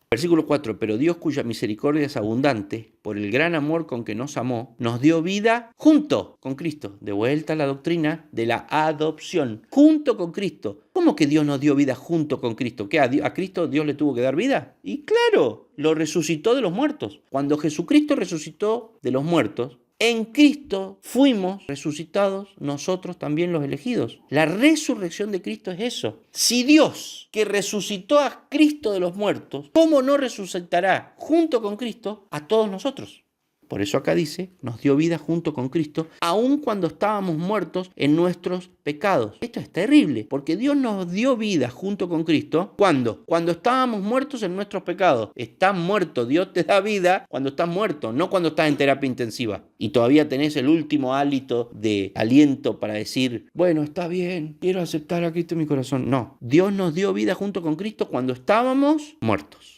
Versículo 4, pero Dios, cuya misericordia es abundante, por el gran amor con que nos amó, nos dio vida junto con Cristo. De vuelta a la doctrina de la adopción, junto con Cristo. ¿Cómo que Dios nos dio vida junto con Cristo? ¿Qué, a Cristo Dios le tuvo que dar vida? Y claro, lo resucitó de los muertos. Cuando Jesucristo resucitó de los muertos, en Cristo fuimos resucitados nosotros también los elegidos. La resurrección de Cristo es eso. Si Dios, que resucitó a Cristo de los muertos, ¿cómo no resucitará junto con Cristo a todos nosotros? Por eso acá dice: nos dio vida junto con Cristo, aun cuando estábamos muertos en nuestros pecados. Esto es terrible, porque Dios nos dio vida junto con Cristo. ¿Cuándo? Cuando estábamos muertos en nuestros pecados. Estás muerto, Dios te da vida cuando estás muerto, no cuando estás en terapia intensiva. Y todavía tenés el último hálito de aliento para decir: bueno, está bien, quiero aceptar a Cristo en mi corazón. No, Dios nos dio vida junto con Cristo cuando estábamos muertos.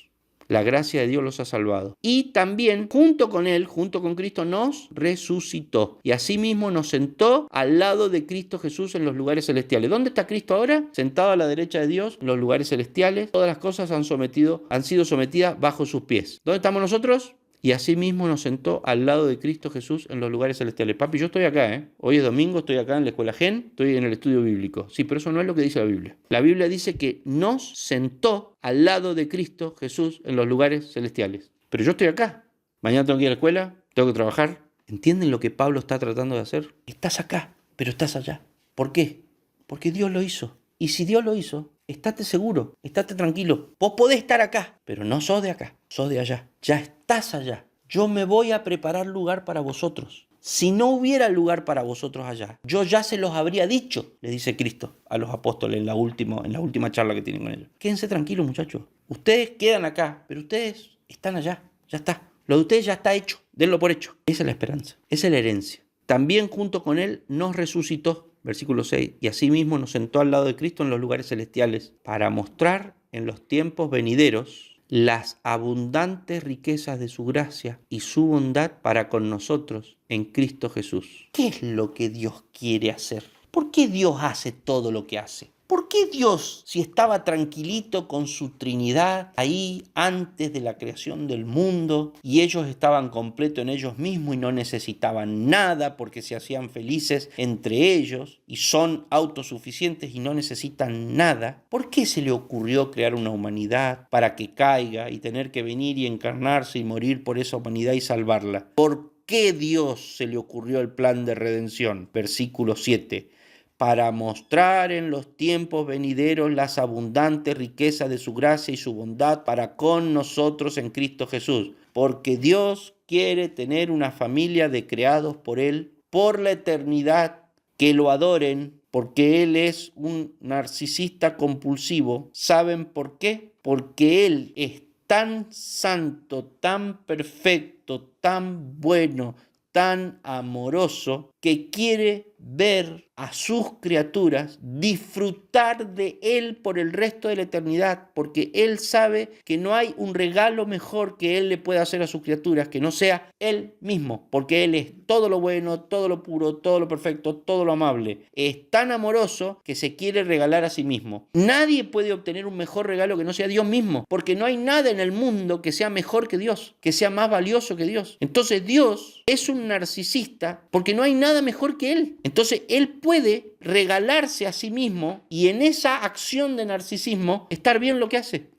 La gracia de Dios los ha salvado. Y también, junto con Él, junto con Cristo, nos resucitó. Y asimismo nos sentó al lado de Cristo Jesús en los lugares celestiales. ¿Dónde está Cristo ahora? Sentado a la derecha de Dios en los lugares celestiales. Todas las cosas han sido sometidas bajo sus pies. ¿Dónde estamos nosotros? Y asimismo nos sentó al lado de Cristo Jesús en los lugares celestiales. Papi, yo estoy acá, Hoy es domingo, estoy acá en la escuela Gen, estoy en el estudio bíblico. Sí, pero eso no es lo que dice la Biblia. La Biblia dice que nos sentó al lado de Cristo Jesús en los lugares celestiales. Pero yo estoy acá. Mañana tengo que ir a la escuela, tengo que trabajar. ¿Entienden lo que Pablo está tratando de hacer? Estás acá, pero estás allá. ¿Por qué? Porque Dios lo hizo. Y si Dios lo hizo, estate seguro, estate tranquilo. Vos podés estar acá, pero no sos de acá, sos de allá. Ya estás allá. Yo me voy a preparar lugar para vosotros. Si no hubiera lugar para vosotros allá, yo ya se los habría dicho, le dice Cristo a los apóstoles en la última charla que tienen con ellos. Quédense tranquilos, muchachos. Ustedes quedan acá, pero ustedes están allá. Ya está. Lo de ustedes ya está hecho. Denlo por hecho. Esa es la esperanza. Esa es la herencia. También junto con Él nos resucitó, versículo 6, y asimismo nos sentó al lado de Cristo en los lugares celestiales para mostrar en los tiempos venideros las abundantes riquezas de su gracia y su bondad para con nosotros en Cristo Jesús. ¿Qué es lo que Dios quiere hacer? ¿Por qué Dios hace todo lo que hace? ¿Por qué Dios, si estaba tranquilito con su Trinidad ahí antes de la creación del mundo y ellos estaban completos en ellos mismos y no necesitaban nada porque se hacían felices entre ellos y son autosuficientes y no necesitan nada, ¿por qué se le ocurrió crear una humanidad para que caiga y tener que venir y encarnarse y morir por esa humanidad y salvarla? ¿Por qué Dios se le ocurrió el plan de redención? Versículo 7. Para mostrar en los tiempos venideros las abundantes riquezas de su gracia y su bondad para con nosotros en Cristo Jesús. Porque Dios quiere tener una familia de creados por Él por la eternidad, que lo adoren, porque Él es un narcisista compulsivo. ¿Saben por qué? Porque Él es tan santo, tan perfecto, tan bueno, tan amoroso, que quiere ver a sus criaturas disfrutar de Él por el resto de la eternidad, porque Él sabe que no hay un regalo mejor que Él le pueda hacer a sus criaturas que no sea Él mismo, porque Él es todo lo bueno, todo lo puro, todo lo perfecto, todo lo amable. Es tan amoroso que se quiere regalar a sí mismo. Nadie puede obtener un mejor regalo que no sea Dios mismo, porque no hay nada en el mundo que sea mejor que Dios, que sea más valioso que Dios. Entonces Dios es un narcisista porque no hay nada mejor que Él. Entonces Él puede regalarse a sí mismo y en esa acción de narcisismo estar bien lo que hace.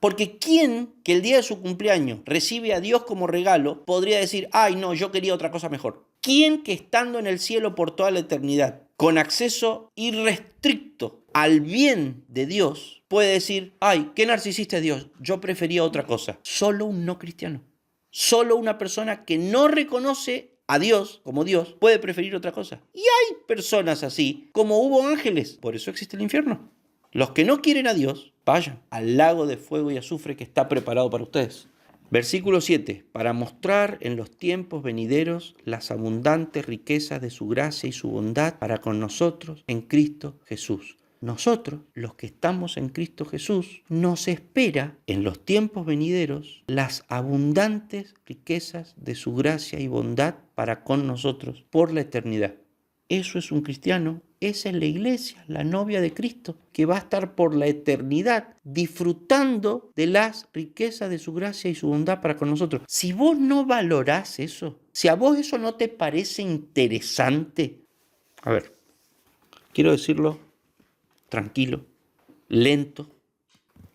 Porque ¿quién que el día de su cumpleaños recibe a Dios como regalo podría decir, ay no, yo quería otra cosa mejor? ¿Quién que estando en el cielo por toda la eternidad, con acceso irrestricto al bien de Dios, puede decir, ay, qué narcisista es Dios, yo prefería otra cosa? Solo un no cristiano. Solo una persona que no reconoce a Dios como Dios puede preferir otra cosa. Y hay personas así, como hubo ángeles. Por eso existe el infierno. Los que no quieren a Dios, vayan al lago de fuego y azufre que está preparado para ustedes. Versículo 7. Para mostrar en los tiempos venideros las abundantes riquezas de su gracia y su bondad para con nosotros en Cristo Jesús. Nosotros, los que estamos en Cristo Jesús, nos espera en los tiempos venideros las abundantes riquezas de su gracia y bondad para con nosotros por la eternidad. Eso es un cristiano, esa es la iglesia, la novia de Cristo, que va a estar por la eternidad disfrutando de las riquezas de su gracia y su bondad para con nosotros. Si vos no valorás eso, si a vos eso no te parece interesante, a ver, quiero decirlo tranquilo, lento,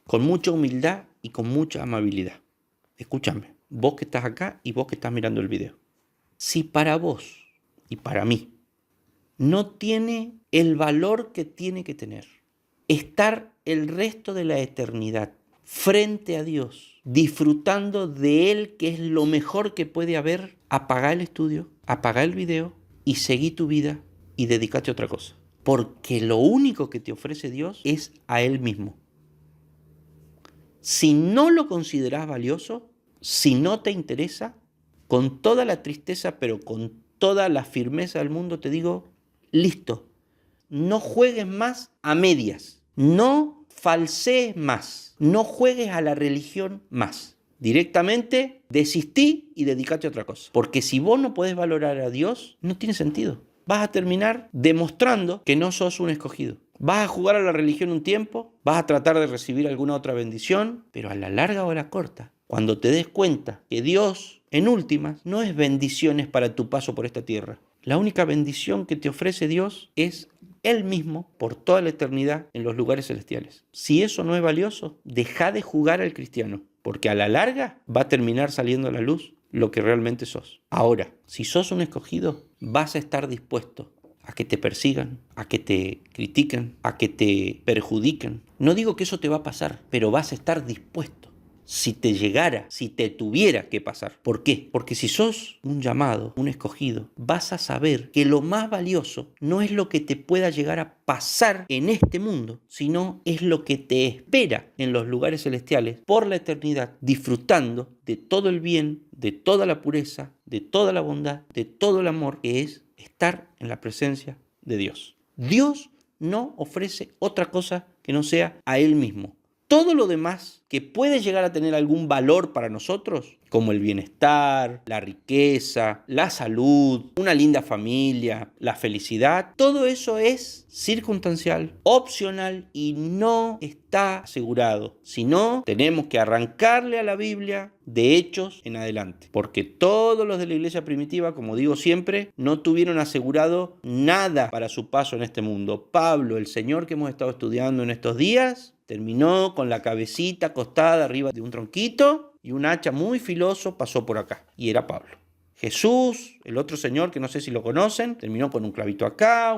con mucha humildad y con mucha amabilidad. Escúchame, vos que estás acá y vos que estás mirando el video. Si para vos y para mí no tiene el valor que tiene que tener estar el resto de la eternidad frente a Dios, disfrutando de Él, que es lo mejor que puede haber, apaga el estudio, apaga el video y seguí tu vida y dedícate a otra cosa. Porque lo único que te ofrece Dios es a Él mismo. Si no lo consideras valioso, si no te interesa, con toda la tristeza, pero con toda la firmeza del mundo, te digo, listo. No juegues más a medias. No falsees más. No juegues a la religión más. Directamente desistí y dedícate a otra cosa. Porque si vos no podés valorar a Dios, no tiene sentido. Vas a terminar demostrando que no sos un escogido. Vas a jugar a la religión un tiempo, vas a tratar de recibir alguna otra bendición, pero a la larga o a la corta, cuando te des cuenta que Dios, en últimas, no es bendiciones para tu paso por esta tierra. La única bendición que te ofrece Dios es Él mismo por toda la eternidad en los lugares celestiales. Si eso no es valioso, deja de jugar al cristiano, porque a la larga va a terminar saliendo a la luz lo que realmente sos. Ahora, si sos un escogido, vas a estar dispuesto a que te persigan, a que te critiquen, a que te perjudiquen. No digo que eso te va a pasar, pero vas a estar dispuesto. si te tuviera que pasar. ¿Por qué? Porque si sos un llamado, un escogido, vas a saber que lo más valioso no es lo que te pueda llegar a pasar en este mundo, sino es lo que te espera en los lugares celestiales por la eternidad, disfrutando de todo el bien, de toda la pureza, de toda la bondad, de todo el amor, que es estar en la presencia de Dios. Dios no ofrece otra cosa que no sea a Él mismo. Todo lo demás que puede llegar a tener algún valor para nosotros, como el bienestar, la riqueza, la salud, una linda familia, la felicidad, todo eso es circunstancial, opcional y no está asegurado. Si no, tenemos que arrancarle a la Biblia de Hechos en adelante, porque todos los de la iglesia primitiva, como digo siempre, no tuvieron asegurado nada para su paso en este mundo. Pablo, el Señor que hemos estado estudiando en estos días, terminó con la cabecita acostada arriba de un tronquito y un hacha muy filoso pasó por acá. Y era Pablo. Jesús, el otro Señor que no sé si lo conocen, terminó con un clavito acá,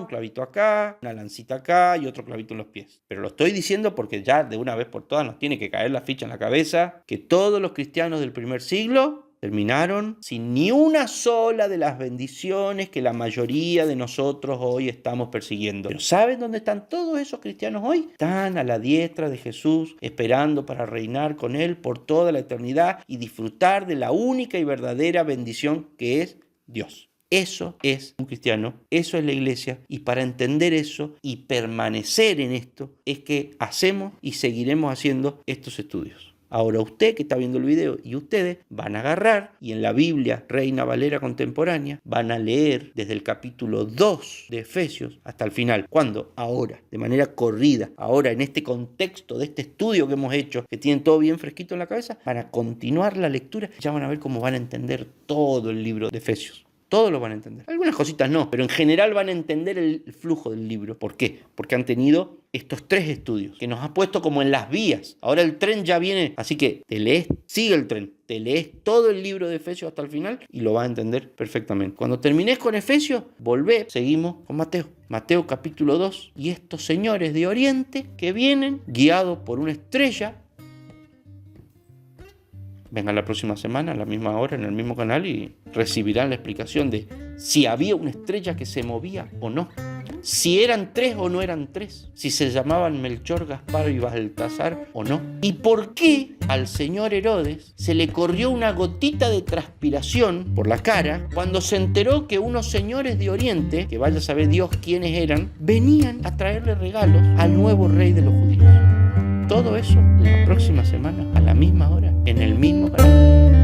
una lancita acá y otro clavito en los pies. Pero lo estoy diciendo porque ya de una vez por todas nos tiene que caer la ficha en la cabeza que todos los cristianos del primer siglo terminaron sin ni una sola de las bendiciones que la mayoría de nosotros hoy estamos persiguiendo. Pero ¿saben dónde están todos esos cristianos hoy? Están a la diestra de Jesús, esperando para reinar con Él por toda la eternidad y disfrutar de la única y verdadera bendición que es Dios. Eso es un cristiano, eso es la iglesia, y para entender eso y permanecer en esto es que hacemos y seguiremos haciendo estos estudios. Ahora usted que está viendo el video y ustedes van a agarrar y en la Biblia Reina Valera Contemporánea van a leer desde el capítulo 2 de Efesios hasta el final. ¿Cuándo? Ahora, de manera corrida. Ahora, en este contexto de este estudio que hemos hecho, que tienen todo bien fresquito en la cabeza, van a continuar la lectura. Ya van a ver cómo van a entender todo el libro de Efesios. Todos lo van a entender. Algunas cositas no, pero en general van a entender el flujo del libro. ¿Por qué? Porque han tenido estos 3 estudios que nos ha puesto como en las vías. Ahora el tren ya viene, así que te lees, sigue el tren, te lees todo el libro de Efesios hasta el final y lo vas a entender perfectamente. Cuando termines con Efesios, volvé, seguimos con Mateo. Mateo capítulo 2 y estos señores de Oriente que vienen guiados por una estrella. Vengan la próxima semana a la misma hora en el mismo canal y recibirán la explicación de si había una estrella que se movía o no. Si eran 3 o no eran 3. Si se llamaban Melchor, Gaspar y Baltasar o no. Y por qué al señor Herodes se le corrió una gotita de transpiración por la cara cuando se enteró que unos señores de Oriente, que vaya a saber Dios quiénes eran, venían a traerle regalos al nuevo rey de los judíos. Todo eso la próxima semana a la misma hora en el mismo canal.